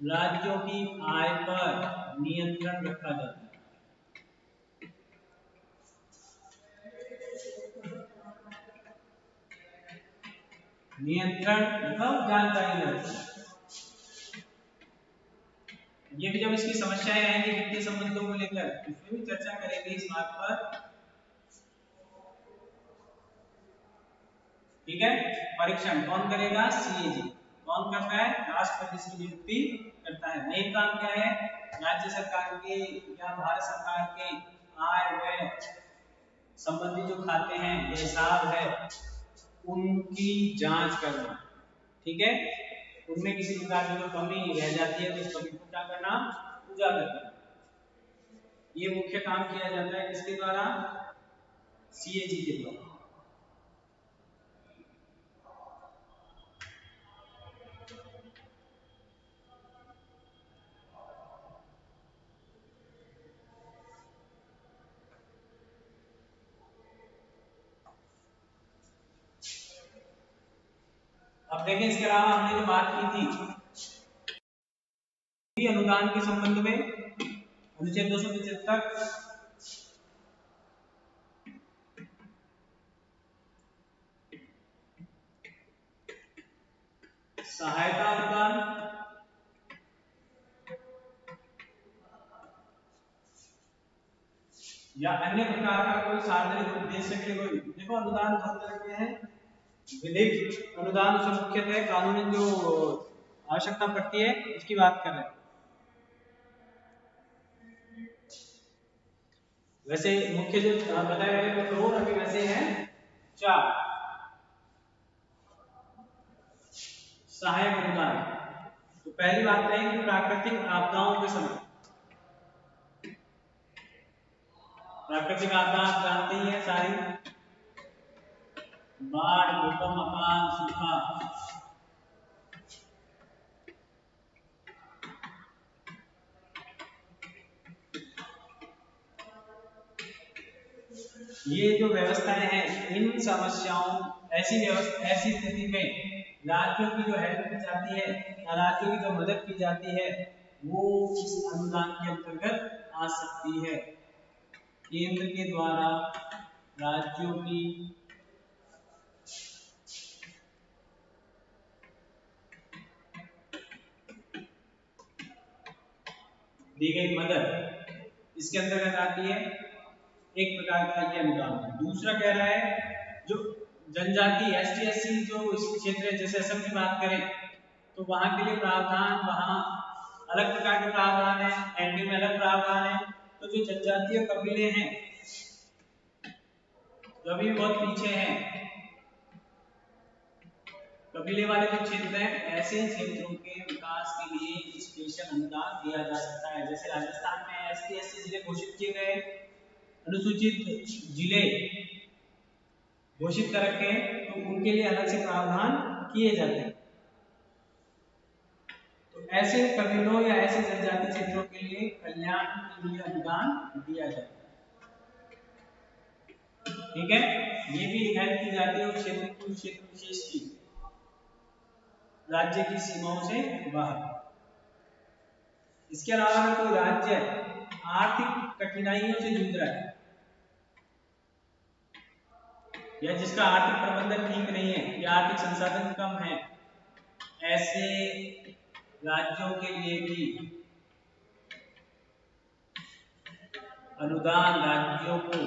राज्यों की आय पर नियंत्रण रखा जाता है। नियंत्रण मतलब जानकारी रखना, ये भी जब इसकी समस्याएं आएंगी वित्तीय संबंधों को लेकर इसमें भी चर्चा करेंगे इस बात पर। ठीक है, परीक्षण कौन करेगा? सीएजी। कौन करता है? राष्ट्रपति इसकी नियुक्ति करता है। मेन काम क्या है? राज्य सरकार के या भारत सरकार के आय व्यय संबंधी जो खाते हैं, हिसाब है, उनकी जांच करना। ठीक है, उनमें किसी प्रकार की जो कमी रह जाती है तो उस कमी को क्या करना? उजागर करना। ये मुख्य काम किया जाता है किसके द्वारा? सीएजी के द्वारा। अब देखें, इसके अलावा हमने जो बात की थी अनुदान के संबंध में, अनुच्छेद 275 सहायता अनुदान या अन्य प्रकार का कोई सार्वजनिक उद्देश्य के कोई, देखो अनुदान दो तरह के हैं। विधिक अनुदान से मुख्यतः कानूनी जो आवश्यकता पड़ती है उसकी बात कर रहे हैं। वैसे मुख्य जो बताए गए फ्लोर अभी वैसे हैं 4। सहायक अनुदान, तो पहली बात है कि प्राकृतिक आपदाओं के समय, प्राकृतिक आपदा आप जानते ही है सारी, बाढ़, भूकंप, अकाल, सूखा, ये जो व्यवस्थाएं हैं, इन समस्याओं ऐसी स्थिति में राज्यों की जो हेल्प की जाती है, राज्यों की जो मदद की जाती है, वो इस अनुदान के अंतर्गत आ सकती है। केंद्र के द्वारा राज्यों की दी गई मदद इसके अंतर्गत आती है। एक प्रकार का ये अनुदान है। दूसरा कह रहा है जो जनजाति एसटी एससी जो क्षेत्र है, जैसे असम की बात करें तो वहां के लिए प्रावधान, वहां अलग प्रकार के प्रावधान है, एनडी में अलग प्रावधान है। तो जो जनजातीय कबीले हैं जो अभी बहुत पीछे हैं, कबीले वाले जो क्षेत्र हैं, ऐसे क्षेत्रों के विकास के लिए स्पेशल अनुदान दिया जा सकता है। जैसे राजस्थान में एसटी एससी जिले घोषित किए गए, अनुसूचित जिले घोषित कर रखे हैं, तो उनके लिए अलग से प्रावधान किए जाते हैं। तो ऐसे कबीलों या ऐसे जनजाति क्षेत्रों के लिए कल्याण के लिए अनुदान दिया जाता है। ठीक है, ये भी हेल्प की जाती है उस क्षेत्र विशेष की, राज्य की सीमाओं से बाहर। इसके अलावा अगर कोई राज्य आर्थिक कठिनाइयों से जूझ रहा है या जिसका आर्थिक प्रबंधन ठीक नहीं है या आर्थिक संसाधन कम है, ऐसे राज्यों के लिए भी अनुदान राज्यों को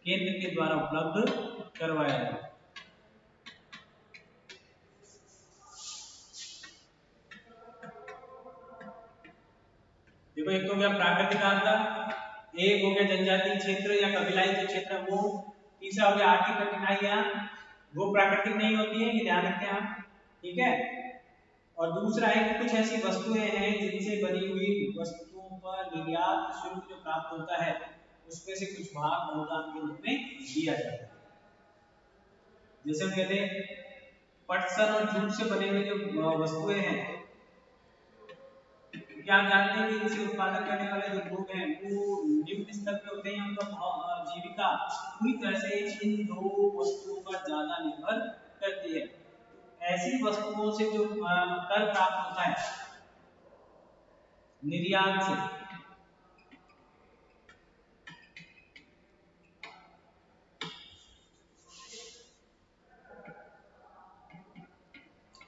केंद्र के द्वारा उपलब्ध करवाया जाए। देखो, एक तो हो गया प्राकृतिक आपदा, एक हो गया जनजातीय क्षेत्र या कबीलाई जो क्षेत्र है वो, तीसरा हो गया आर्थिक कठिनाइयां, वो प्राकृतिक नहीं होती है, ये ध्यान रखें आप। ठीक है, और दूसरा है कि कुछ ऐसी वस्तुएं हैं जिनसे बनी हुई वस्तुओं पर निर्यात शुल्क जो प्राप्त होता है उसमें से कुछ भाग अनुदान के रूप में दिया जाता है। जैसे हम कहते हैं पटसन और जूट से बने हुए जो वस्तुएं हैं, क्या आप जानते हैं कि इनसे उत्पादन करने वाले जो लोग हैं वो निम्न स्तर पे होते हैं, उनका जीविका पूरी तरह से इन दो वस्तुओं पर ज्यादा निर्भर करती है। ऐसी वस्तुओं से जो कर प्राप्त होता है निर्यात से,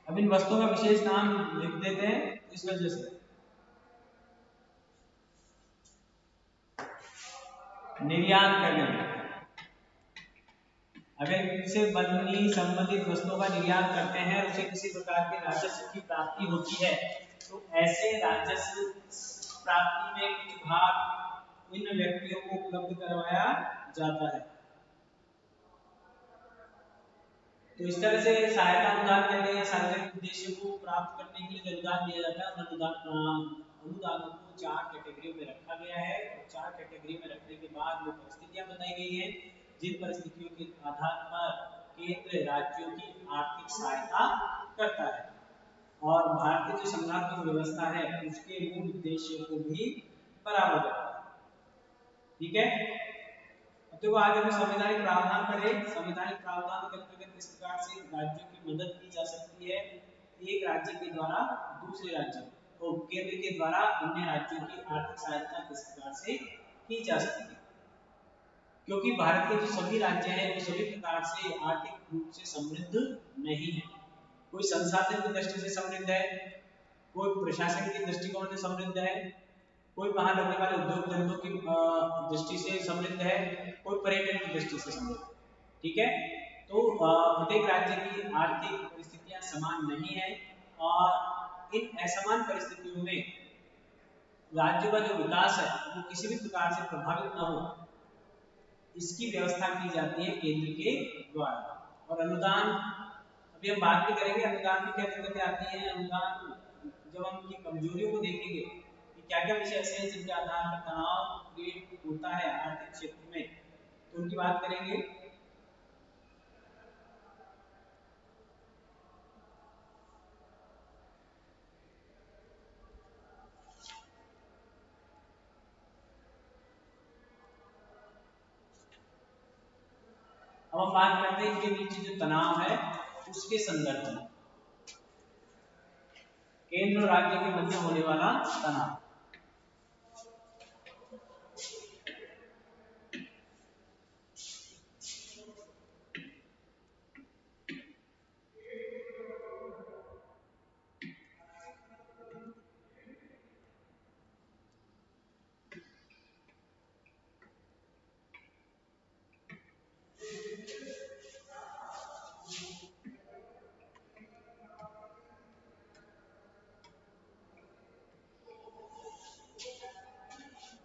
अब इन वस्तुओं का विशेष नाम लिख देते हैं। इस वजह से निर्यात करने में, अगर इनसे बनी संबंधित वस्तुओं का निर्यात करते हैं, उसे किसी प्रकार के राजस्व की प्राप्ति होती है, तो ऐसे राजस्व प्राप्ति में कुछ भाग इन व्यक्तियों को उपलब्ध करवाया जाता है। तो इस तरह से सहायता अनुदान कहते हैं सार्वजनिक उद्देश्य को प्राप्त करने के लिए जो अनुदान दिया जाता है, अनुदानों को 4 कैटेगरियों में रखा गया है, और 4 कैटेगरी में रखने के बाद वो परिस्थितियां बताई गई हैं जिन परिस्थितियों के आधार पर केंद्र राज्यों की आर्थिक सहायता करता है, और भारतीय जो संघात्मक व्यवस्था है उसके मूल उद्देश्य को भी बराबर करता है। ठीक है, देखो आज हम संवैधानिक प्रावधान पढ़े। संवैधानिक प्रावधान के अंतर्गत इस प्रकार से राज्यों की मदद की जा सकती है, एक राज्य के द्वारा दूसरे राज्य को, केंद्र के द्वारा अन्य राज्यों की आर्थिक सहायता किस प्रकार से की जा सकती है, क्योंकि भारत के जो सभी राज्य हैं वो सभी प्रकार से आर्थिक रूप से समृद्ध नहीं है। कोई संसाधन की दृष्टि से समृद्ध है, कोई प्रशासन की दृष्टिकोण से समृद्ध है, कोई वहां लगने वाले उद्योग धंधों की दृष्टि से समृद्ध है, कोई पर्यटन की दृष्टि से समृद्ध है। ठीक है, तो प्रत्येक राज्य की आर्थिक परिस्थितियां समान नहीं है, और इन असमान परिस्थितियों में राज्य का जो विकास है वो किसी भी प्रकार से प्रभावित न हो, इसकी व्यवस्था की जाती है केंद्र के द्वारा। और अनुदान अभी हम बात भी करेंगे, अनुदान की क्या दिक्कतें आती हैं। अनुदान जब हम उनकी कमजोरियों को देखेंगे कि क्या क्या विषय ऐसे हैं जिनके आधार पर तनाव क्रिएट होता है आर्थिक क्षेत्र में, तो उनकी बात करेंगे। अब हम बात करते हैं इनके बीच जो तनाव है उसके संदर्भ में, केंद्र और राज्य के मध्य होने वाला तनाव।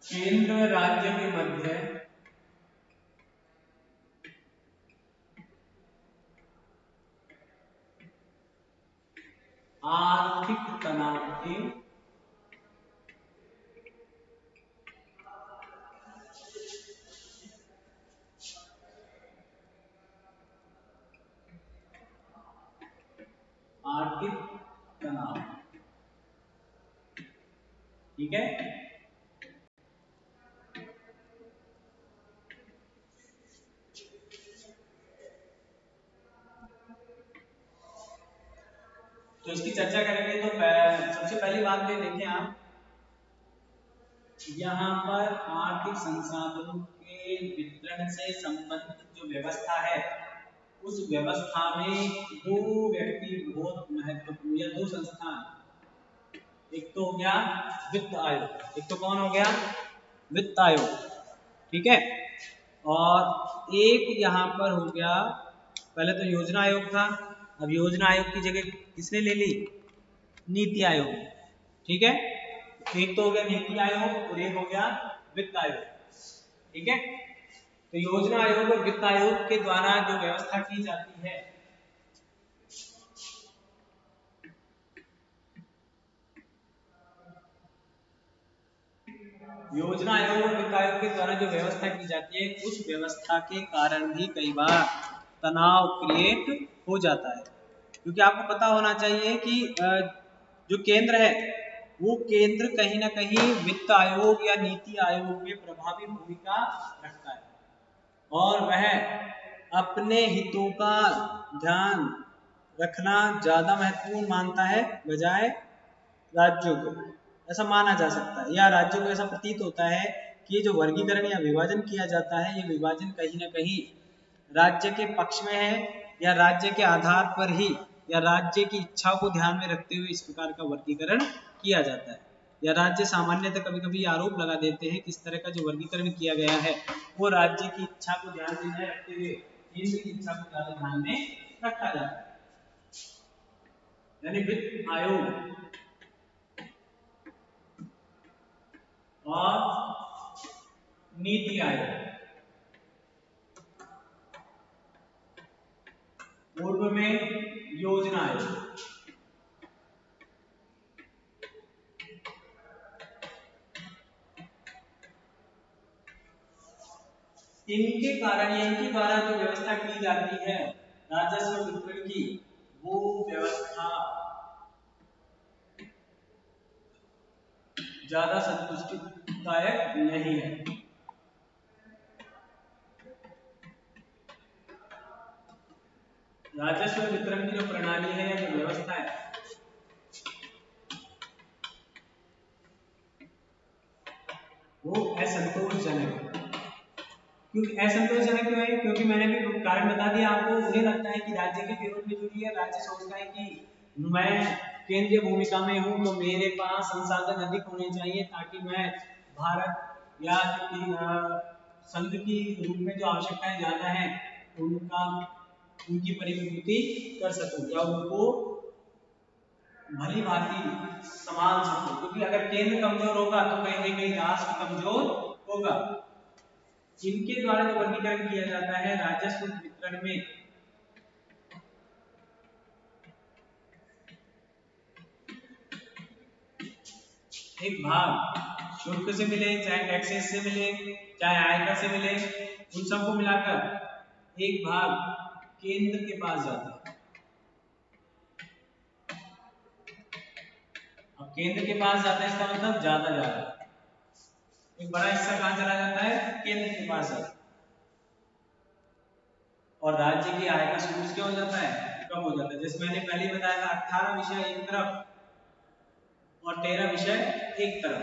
केंद्र राज्य के मध्य आर्थिक तनाव की आर्थिक तनाव। ठीक है, तो इसकी चर्चा करेंगे। तो सबसे पहली बात में देखें आप, यहाँ पर आर्थिक संसाधनों के वितरण से संबंधित जो व्यवस्था है उस व्यवस्था में दो व्यक्ति बहुत महत्वपूर्ण, या दो संस्थान, एक तो हो गया वित्त आयोग, एक तो कौन हो गया, वित्त आयोग। ठीक है, और एक यहाँ पर हो गया, पहले तो योजना आयोग था, अब योजना आयोग की जगह किसने ले ली, नीति आयोग। ठीक है, एक तो हो गया नीति आयोग और एक हो गया वित्त आयोग। ठीक है, तो योजना आयोग और वित्त आयोग के द्वारा जो व्यवस्था की जाती है, योजना आयोग और वित्त आयोग के द्वारा जो व्यवस्था की जाती है उस व्यवस्था के कारण भी कई बार तनाव क्रिएट हो जाता है, क्योंकि आपको पता होना चाहिए कि जो केंद्र है वो केंद्र कहीं ना कहीं वित्त आयोग या नीति आयोग में प्रभावी भूमिका रखता है, और वह अपने हितों का ध्यान रखना ज्यादा महत्वपूर्ण मानता है बजाय राज्यों को, ऐसा माना जा सकता है, या राज्यों को ऐसा प्रतीत होता है कि ये जो वर्गीकरण या विभाजन किया जाता है, ये विभाजन कहीं ना कहीं राज्य के पक्ष में है, या राज्य के आधार पर ही, या राज्य की इच्छाओं को ध्यान में रखते हुए इस प्रकार का वर्गीकरण किया जाता है। या राज्य सामान्यतः कभी कभी आरोप लगा देते हैं कि इस तरह का जो वर्गीकरण किया गया है वो राज्य की इच्छा को ध्यान में रखते हुए केंद्र की इच्छा को ज्यादा ध्यान में रखा जाता है। यानी वित्त आयोग और नीति आयोग पूर्व में योजना आयोग, इनके कारण इनके द्वारा जो व्यवस्था की जाती है राजस्व वितरण की, वो व्यवस्था ज्यादा संतुष्टिदायक नहीं है। राजस्व वितरण की जो प्रणाली है या जो व्यवस्था है वो असंतोषजनक। क्योंकि असंतोषजनक क्यों है? क्योंकि मैंने भी कारण बता दिया आपको। उन्हें लगता है कि राज्य के विरोध में जुड़ी है, राज्य सोचता है कि मैं केंद्रीय भूमिका में हूं तो मेरे पास संसाधन अधिक होने चाहिए ताकि मैं भारत या संघ की रूप में जो आवश्यकताएं ज्यादा है उनकी परिपूर्ति कर सकूं या उनको भली भांति संभाल सकूं। क्योंकि अगर केंद्र कमजोर होगा तो कहीं ना कहीं राष्ट्र कमजोर होगा। इनके द्वारा जो वर्गीकरण किया जाता है राजस्व वितरण में, एक भाग शुल्क से मिले, चाहे टैक्सेस से मिले, चाहे आयकर से मिले, उन सबको मिलाकर एक भाग केंद्र के पास जाता है। अब केंद्र के पास जाता है इसका मतलब ज्यादा जा रहा है। एक बड़ा हिस्सा कहां चला जाता है? केंद्र के पास जाता है। और राज्य की आय का सोर्स क्या हो जाता है? कम हो जाता है। जैसे मैंने पहले बताया था 18 विषय एक तरफ और 13 विषय एक तरफ।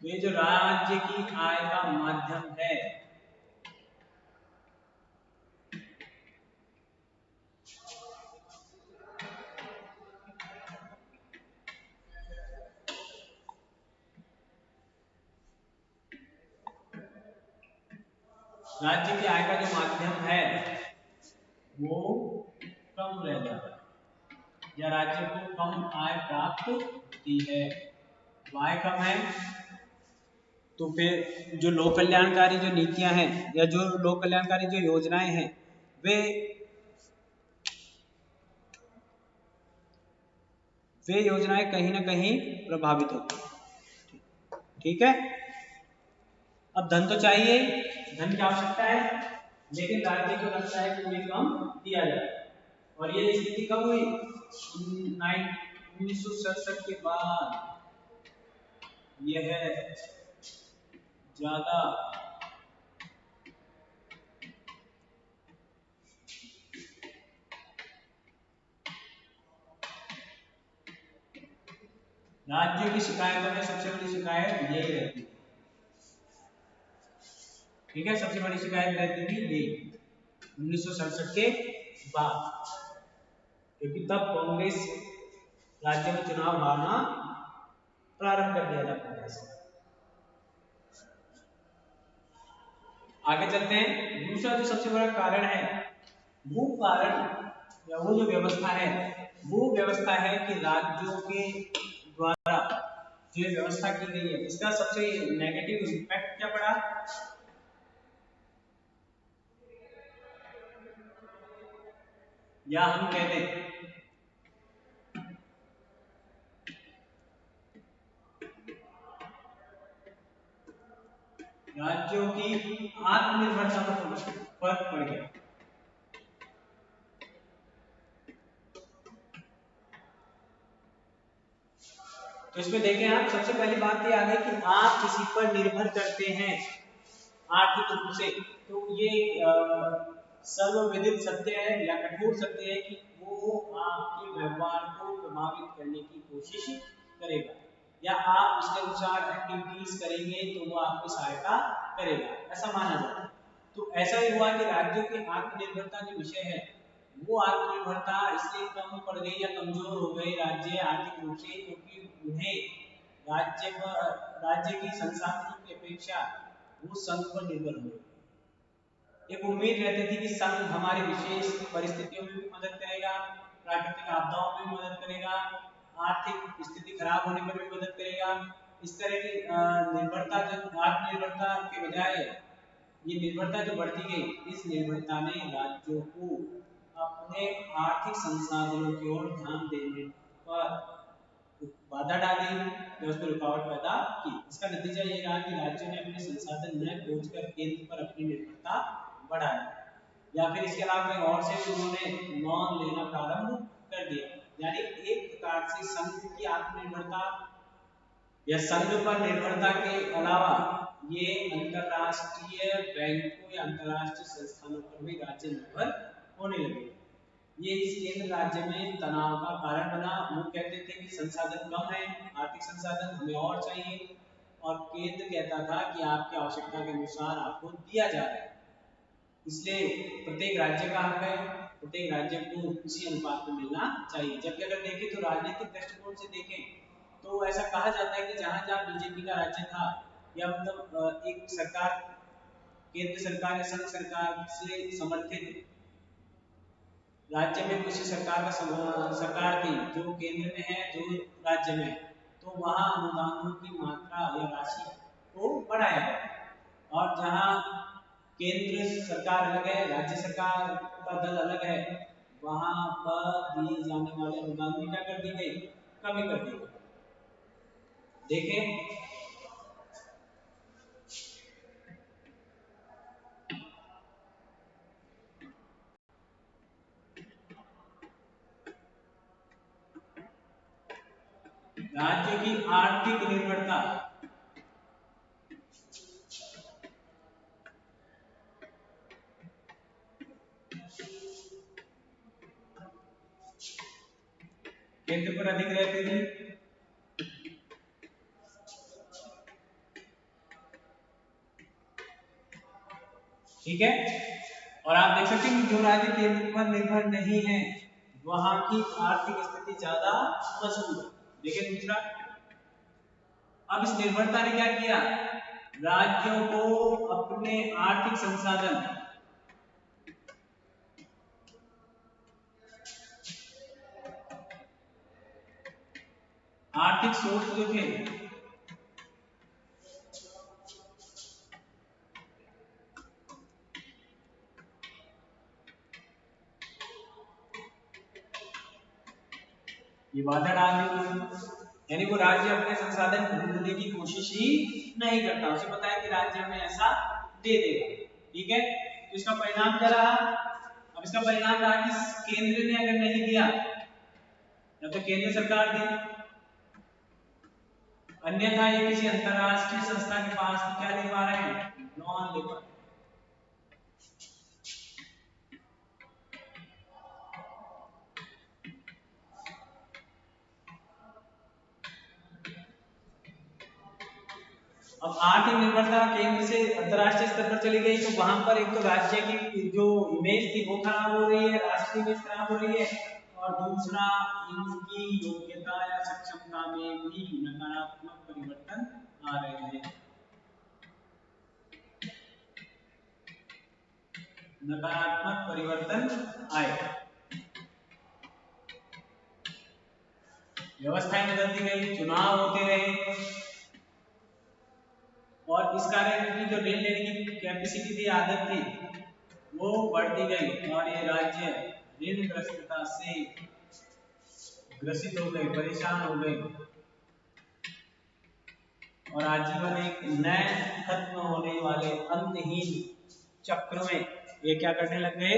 तो ये जो राज्य की आय का माध्यम है राज्य की आय का जो माध्यम है वो कम रह जाता है या राज्य को कम आय प्राप्त होती है। आय कम है तो फिर जो लोक कल्याणकारी जो नीतियां हैं या जो लोक कल्याणकारी जो योजनाएं हैं वे योजनाएं कहीं ना कहीं प्रभावित होती है। ठीक है। अब धन तो चाहिए, धन की आवश्यकता है, लेकिन राज्य को लगता है कि उन्हें कम दिया जाए। और ये स्थिति कब हुई? 1967 के बाद यह ज्यादा राज्यों की शिकायतों में सबसे बड़ी शिकायत यही रहती है। ठीक है, सबसे बड़ी शिकायत रहती थी ये 1967 के बाद, क्योंकि तब कांग्रेस राज्य में चुनाव हारना प्रारंभ कर दिया था कांग्रेस। आगे चलते हैं। दूसरा जो सबसे बड़ा कारण है वो कारण या वो जो व्यवस्था है वो व्यवस्था है कि राज्यों के द्वारा जो व्यवस्था की गई है इसका सबसे नेगेटिव इम्पैक्ट क्या पड़ा? या हम कहते हैं राज्यों की आत्मनिर्भरता पर फर्क पड़ गया। तो इसमें देखें आप, सबसे पहली बात ये आ गई कि आप किसी पर निर्भर करते हैं आर्थिक रूप से, तो ये सर्वविदित सत्य है या कठोर सत्य है कि वो आपके व्यापार को प्रभावित करने की कोशिश करेगा या आप उसके अनुसार एक्टिविटीज करेंगे तो वो आपकी सहायता करेगा, ऐसा माना जाता है। तो ऐसा ही हुआ कि राज्यों की आत्मनिर्भरता जो विषय है वो आत्मनिर्भरता इसलिए कम पड़ गई या कमजोर हो गए राज्य आर्थिक रूप से, क्योंकि उन्हें राज्य की संसाधनों की अपेक्षा वो संघ पर निर्भर हो गए। एक उम्मीद रहती थी कि संघ हमारी विशेष परिस्थितियों में भी मदद करेगा, प्राकृतिक आपदाओं में भी मदद करेगा, आर्थिक स्थिति खराब होने पर भी मदद करेगा। इस तरह की निर्भरता, जो आत्मनिर्भरता के बजाय ये निर्भरता जो बढ़ती गई, इस निर्भरता ने राज्यों को अपने आर्थिक संसाधनों की ओर ध्यान देने पर बाधा डाली या उस पर रुकावट पैदा की। इसका नतीजा ये रहा कि राज्यों ने अपने संसाधन न खोजकर केंद्र पर अपनी निर्भरता बढ़ाई, या फिर इसके अलावा कहीं और से भी उन्होंने लोन लेना प्रारंभ कर दिया। यानी एक प्रकार से संघ की आत्मनिर्भरता या संघ पर निर्भरता के अलावा ये अंतरराष्ट्रीय बैंकों या अंतरराष्ट्रीय संस्थानों पर भी राज्य निर्भर होने लगे। ये इस केंद्र राज्य में तनाव का कारण बना। वो कहते थे कि संसाधन कम है, आर्थिक संसाधन हमें और चाहिए, और केंद्र कहता था कि आपकी आवश्यकता के अनुसार आपको दिया जा रहा है। इसलिए प्रत्येक राज्य का हक है, प्रत्येक राज्य को उसी अनुपात में मिलना चाहिए। जबकि अगर देखें तो राजनीतिक दृष्टिकोण से देखें तो ऐसा कहा जाता है कि जहां जहां बीजेपी का राज्य था, या मतलब एक सरकार, केंद्र सरकार या संघ सरकार से समर्थित राज्य में किसी सरकार का सरकार थी जो केंद्र में है, जो राज्य में, तो वहां अनुदानों की मात्रा या राशि को बढ़ाया गया। और जहां केंद्र सरकार अलग है, राज्य सरकार का दल अलग है, वहां पर दिए जाने वाले अनुदान की क्या कर दी गई, कमी कर दी गई। देखें राज्य की आर्थिक निर्भरता केंद्र पर अधिक रहती थी। ठीक है, और आप देख सकते हैं कि जो राज्य केंद्र पर निर्भर नहीं है वहां की आर्थिक स्थिति ज्यादा मजबूत है। देखिए दूसरा, अब इस निर्भरता ने क्या किया, राज्यों को अपने आर्थिक संसाधन आर्थिक सोर्स जो थे ये बाधा डाल दी। यानी वो राज्य अपने संसाधन ढूंढने की कोशिश ही नहीं करता, उसे पता है कि राज्य हमें ऐसा दे देगा। ठीक है, तो इसका परिणाम क्या रहा, अब इसका परिणाम रहा कि केंद्र ने अगर नहीं दिया या तो केंद्र सरकार दी, अन्यथा ये किसी अंतरराष्ट्रीय संस्था के पास क्या ले पा रहे हैं, लोन ले पा रहे हैं। अब आर्थिक निर्भरता केंद्र से अंतरराष्ट्रीय स्तर पर चली गई, तो वहां पर एक तो राज्य की जो इमेज थी वो खराब हो रही है, राष्ट्रीय इमेज खराब हो रही है, और दूसरा इनकी योग्यता या सक्षमता में भी नकारात्मक परिवर्तन आ रहे हैं। नकारात्मक परिवर्तन आए, व्यवस्थाएं बदलती गई, चुनाव होते रहे, और इस कारण की जो ऋण लेने की कैपेसिटी थी, आदत थी, वो बढ़ती गई, और ये राज्य ऋणग्रस्तता से ग्रसित हो गए, परेशान हो गए, और आजीवन एक नए खत्म होने वाले अंतहीन चक्र में ये क्या करने लग गए,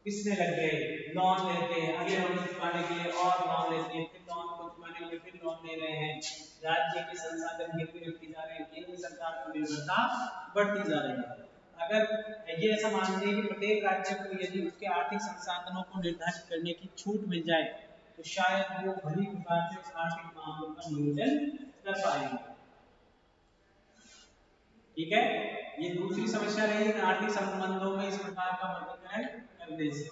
पिसने लग गए। लोन लेते हैं, अगले लोन चुकाने के लिए और लोन लेते हैं, फिर लोन को चुकाने के लिए फिर लोन ले रहे हैं, राज्य के संसाधन गिरते जा रहे हैं, केंद्र सरकार पर निर्भरता बढ़ती जा रही है। अगर ये ऐसा मानते हैं कि प्रत्येक राज्य को यदि उसके आर्थिक संसाधनों को निर्धारित करने की छूट मिल जाए तो शायद वो भली प्रकार से आर्थिक मामलों का नियोजन कर पाएंगे। ठीक है, ये दूसरी समस्या रही आर्थिक संबंधों में इस प्रकार का वर्गीकरण प्रदेश।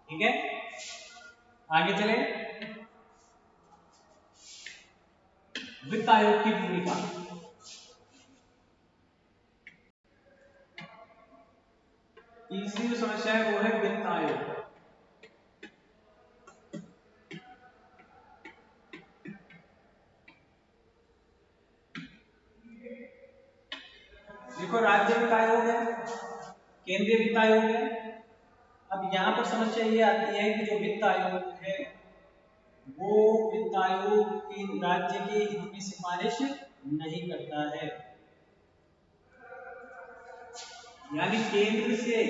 ठीक है, आगे चले। वित्त आयोग की भूमिका। तीसरी जो समस्या है वो है वित्त आयोग। देखो, राज्य वित्त आयोग है, केंद्रीय वित्त आयोग है। अब यहाँ पर समस्या ये आती है कि जो वित्त आयोग है वो वित्त आयोग के राज्य के हित में सिफारिश नहीं करता है। यानी केंद्र से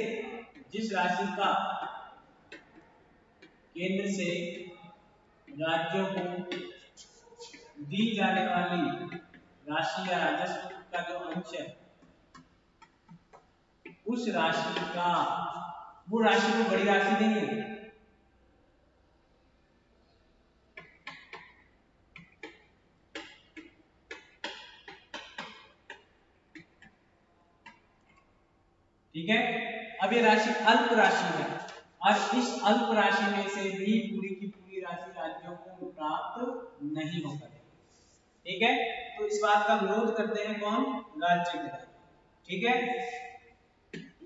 जिस राशि का केंद्र से राज्यों को दी जाने वाली राशि या राजस्व का जो अंश है उस राशि का, वो राशि को बड़ी राशि नहीं है, ठीक है। अब ये राशि अल्प राशि है और इस अल्प राशि में से भी पूरी की पूरी राशि राज्यों को प्राप्त नहीं हो पाती। ठीक है, तो इस बात का विरोध करते हैं कौन? राज्य के। ठीक है,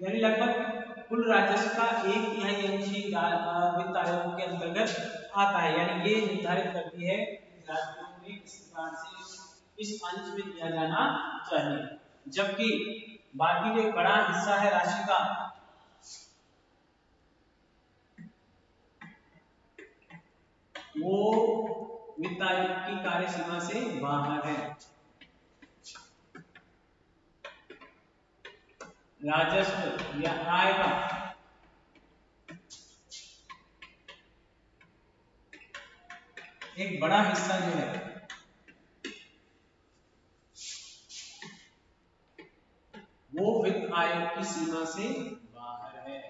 यानी लगभग कुल राजस्व का 1/3 अंश ही वित्त आयोग के अंतर्गत आता है। यानी ये निर्धारित करती है कि राज्यों में किस प्रकार से इस अंश में दिया जाना चाहिए, जबकि बाकी जो बड़ा हिस्सा है राशि का वो वित्त आयोग की कार्यसीमा से बाहर है। राजस्व या आय का एक बड़ा हिस्सा जो है वो वित्त आयोग की सीमा से बाहर है।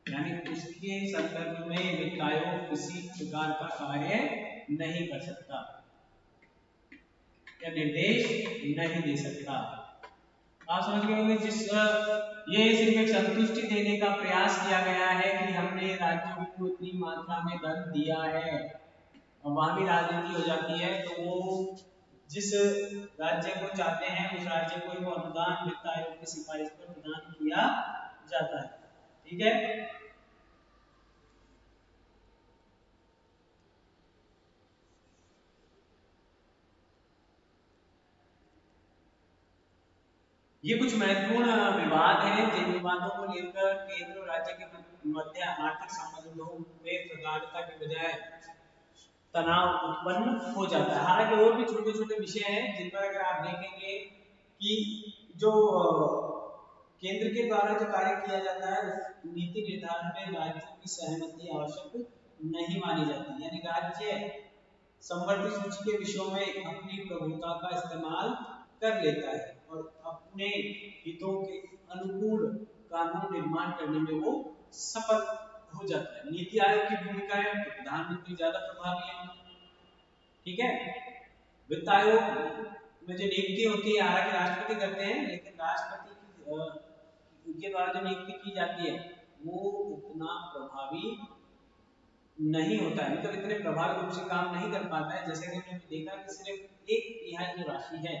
यानी उसके संदर्भ में वित्त आयोग किसी प्रकार का कार्य नहीं कर सकता या निर्देश नहीं दे सकता। आप समझ गए होंगे, जिस ये सिर्फ एक संतुष्टि देने का प्रयास किया गया है कि हमने राज्यों को इतनी मात्रा में धन दिया है और वहां भी राजनीति हो जाती है, तो वो जिस राज्य को चाहते हैं उस राज्य को वो अनुदान वित्त आयोग की सिफारिश पर प्रदान किया जाता है। ठीक है, ये कुछ महत्वपूर्ण विवाद हैं जिन विवादों को लेकर केंद्र और राज्य के मध्य आर्थिक संबंधों में प्रगाढ़ता के बजाय तनाव उत्पन्न हो जाता है। हालांकि और भी छोटे छोटे विषय हैं जिन पर अगर आप देखेंगे कि जो केंद्र के द्वारा जो कार्य किया जाता है नीति निर्धारण में राज्यों की सहमति आवश्यक नहीं मानी जाती। यानी राज्य संवर्धित सूची के विषयों में अपनी प्रभुता का इस्तेमाल कर लेता है और अपने हितों के अनुकूल कानून निर्माण करने में वो सफल हो जाता है। नीति आयोग की भूमिका है तो प्रधानमंत्री ज्यादा प्रभावी है। ठीक है, वित्त आयोग में जो नियुक्ति होती है हालांकि राष्ट्रपति करते हैं, लेकिन राष्ट्रपति के द्वारा जो नियुक्ति की जाती है वो उतना प्रभावी नहीं होता है, मतलब इतने प्रभावी रूप से काम नहीं कर पाता है। जैसे कि हमने देखा कि सिर्फ 1/3 जो राशि है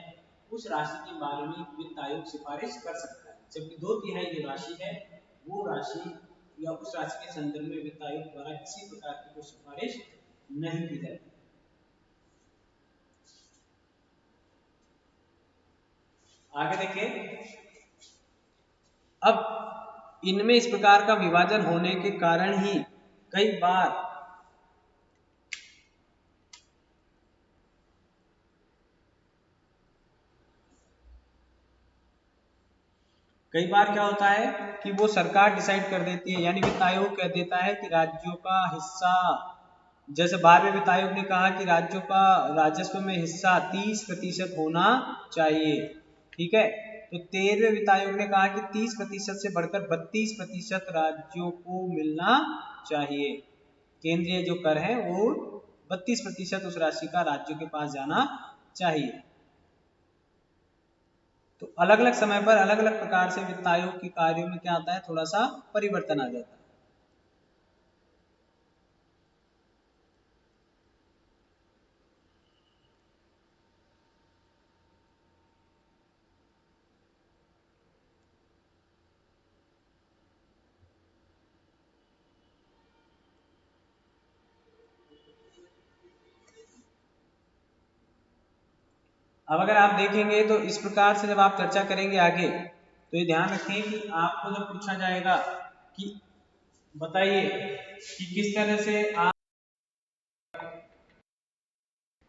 उस राशि के बारे में वित्त आयोग सिफारिश कर सकता है, जबकि 2/3 जो राशि है वो राशि या उस राशि के संदर्भ में वित्त आयोग द्वारा किसी प्रकार की कोई सिफारिश नहीं की जाती। आगे देखिए, अब इनमें इस प्रकार का विभाजन होने के कारण ही कई बार क्या होता है कि वो सरकार डिसाइड कर देती है, यानी वित्त आयोग कह देता है कि राज्यों का हिस्सा, जैसे 12वें वित्त आयोग ने कहा कि राज्यों का राजस्व में हिस्सा 30% होना चाहिए। ठीक है, तो 13वें वित्त आयोग ने कहा कि 30% से बढ़कर 32% राज्यों को मिलना चाहिए। केंद्रीय जो कर है वो 32% उस राशि का राज्यों के पास जाना चाहिए। तो अलग अलग समय पर अलग अलग प्रकार से वित्त आयोग के कार्यों में क्या आता है, थोड़ा सा परिवर्तन आ जाता है। अब अगर आप देखेंगे तो इस प्रकार से जब आप चर्चा करेंगे आगे, तो ये ध्यान रखें कि आपको जब पूछा जाएगा कि बताइए कि किस तरह से आप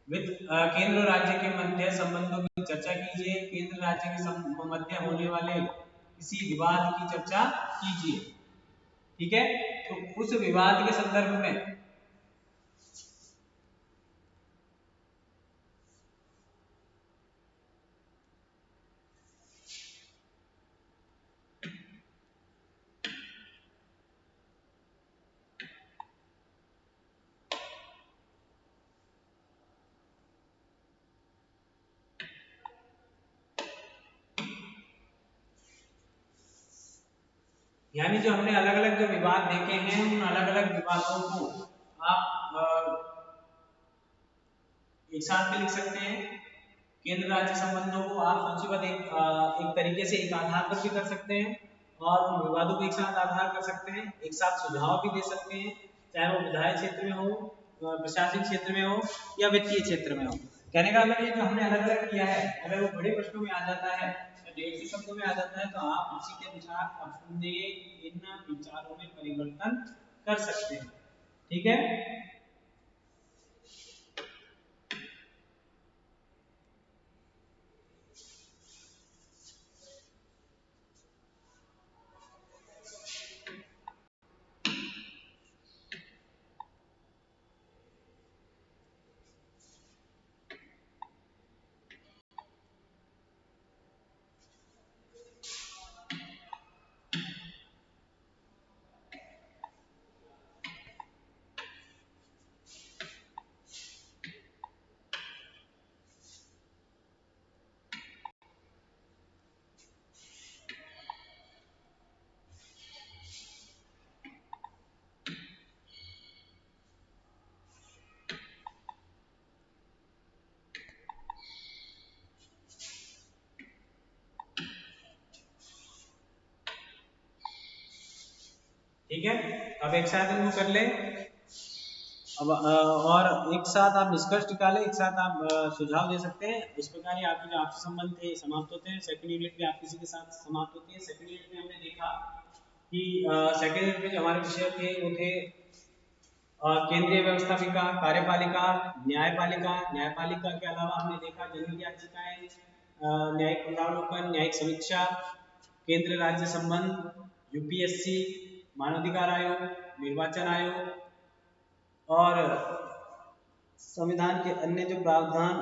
वित्त केंद्र और राज्य के मध्य संबंधों की चर्चा कीजिए, केंद्र राज्य के मध्य होने वाले किसी विवाद की चर्चा कीजिए। ठीक है, तो उस विवाद के संदर्भ में यानी जो हमने अलग अलग जो विवाद देखे हैं, उन अलग अलग विवादों को आप एक साथ भी लिख सकते हैं। केंद्र राज्य संबंधों को आप सूचीबद्ध एक तरीके से एक आधार पर भी कर सकते हैं, और उन विवादों को एक साथ आधार कर सकते हैं, एक साथ सुझाव भी दे सकते हैं, चाहे वो विधायी क्षेत्र में हो, प्रशासनिक क्षेत्र में हो या वित्तीय क्षेत्र में हो। कहने का मतलब ये जो हमने अलग अलग किया है, अगर वो बड़े प्रश्नों में आ जाता है, 150 शब्दों में आ जाता है, तो आप उसी के अनुसार अपने इन विचारों में परिवर्तन कर सकते हैं। ठीक है, ठीक है, अब एक साथ इनको कर ले। अब और एक साथ आप निष्कर्ष निकालें, एक साथ आप सुझाव दे सकते हैं। इस प्रकार ही आपके जो आपसी संबंध थे समाप्त होते हैं। सेकंड यूनिट में आप किसी के साथ समाप्त होती है। सेकंड यूनिट में हमने देखा कि सेकंड यूनिट में जो हमारे विषय थे वो थे केंद्रीय व्यवस्थापिका, कार्यपालिका, न्यायपालिका। न्यायपालिका के अलावा हमने देखा जनहित याचिकाएं, न्यायिक पुनरावलोकन, न्यायिक समीक्षा, केंद्र राज्य संबंध, यूपीएससी, मानवाधिकार आयोग, निर्वाचन आयोग और संविधान के अन्य जो प्रावधान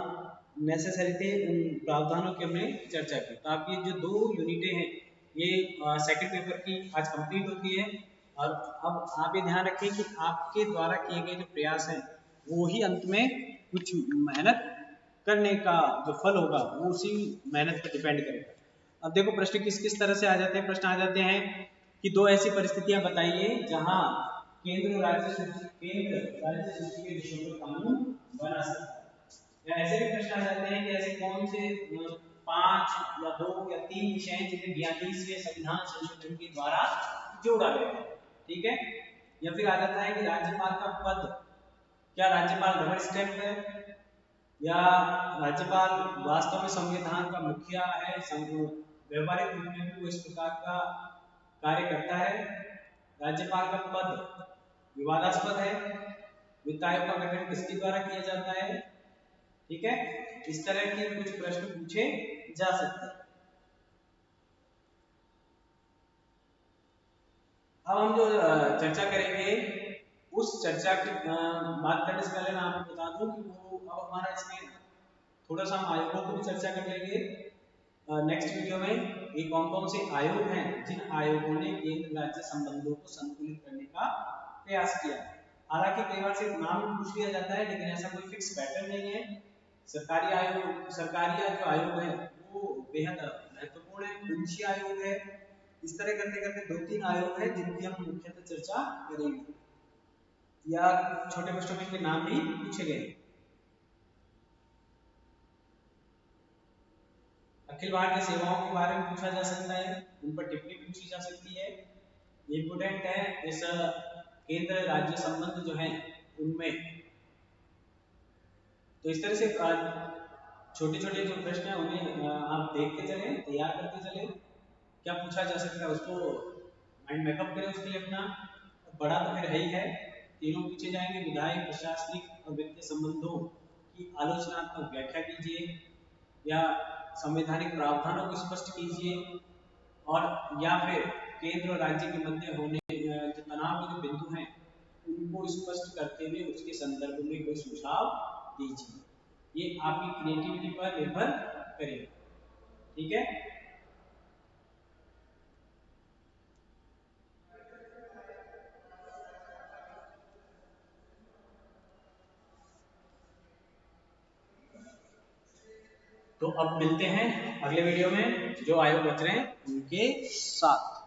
नेसेसरी थे, उन प्रावधानों की हमने चर्चा की। तो आपकी जो 2 यूनिटें हैं ये सेकंड पेपर की आज कंप्लीट होती है। और अब आप ये ध्यान रखें कि आपके द्वारा किए गए जो प्रयास हैं वो ही अंत में कुछ मेहनत करने का जो फल होगा वो उसी मेहनत पर डिपेंड करेगा। अब देखो प्रश्न किस किस तरह से आ जाते हैं। प्रश्न आ जाते हैं कि 2 ऐसी परिस्थितियां बताइए जहां केंद्र राज्य सूची के विषयों पर कानून बना सकता है। या ऐसे भी प्रश्न आ जाते हैं कि ऐसे कौन से 5 या 2 या 3 विषय हैं जिन्हें 42वें संविधान संशोधन के द्वारा जोड़ा गया है। ठीक है, या फिर आ जाता है कि राज्यपाल का पद, क्या राज्यपाल रबर स्टैंप है या राज्यपाल वास्तव में संविधान का मुखिया है, व्यवहारिक रूप में भी वो इस प्रकार का कार्य करता है। राज्यपाल का पद विवादास्पद है। वित्त आयोग का गठन किसके द्वारा किया जाता है। ठीक है, इस तरह के कुछ प्रश्न पूछे जा सकते हैं। अब हम जो चर्चा करेंगे उस चर्चा की बात करने से पहले मैं आपको बता दूं कि वो अब हमारा इसमें थोड़ा सा हम आयोगों की भी चर्चा कर लेंगे नेक्स्ट वीडियो में। ये कौन कौन से आयोग हैं जिन आयोगों ने केंद्र राज्य संबंधों को संतुलित करने का प्रयास किया। हालांकि कई बार सिर्फ नाम पूछ लिया जाता है, लेकिन ऐसा कोई फिक्स पैटर्न नहीं है। सरकारी आयोग, सरकारी जो आयोग है वो बेहद महत्वपूर्ण है। मुंशी आयोग है। इस तरह करते करते 2-3 आयोग है जिनकी हम मुख्यतः चर्चा करेंगे, या छोटे बच्चों में इनके नाम भी पूछे गए। अखिल भारतीय सेवाओं के बारे में पूछा जा सकता है, उन पर टिप्पणी पूछी जा सकती है। इम्पोर्टेंट है इस केंद्र राज्य संबंध जो है उनमें। तो इस तरह से छोटे छोटे जो प्रश्न है उन्हें आप देखते चले, तैयार करते चले, क्या पूछा जा सकता है उसको माइंड मेकअप करें उसके लिए अपना। बड़ा तो फिर है ही है, तीनों पूछे जाएंगे। विधायी, प्रशासनिक और वित्तीय संबंधों की आलोचनात्मक व्याख्या कीजिए, या संवैधानिक प्रावधानों को स्पष्ट कीजिए, और या फिर केंद्र और राज्य के मध्य होने जो तनाव के जो बिंदु हैं उनको स्पष्ट करते हुए उसके संदर्भ में कोई सुझाव दीजिए। ये आपकी क्रिएटिविटी पर निर्भर करेगा। ठीक है। तो अब मिलते हैं अगले वीडियो में जो आयोग बच रहे हैं उनके साथ।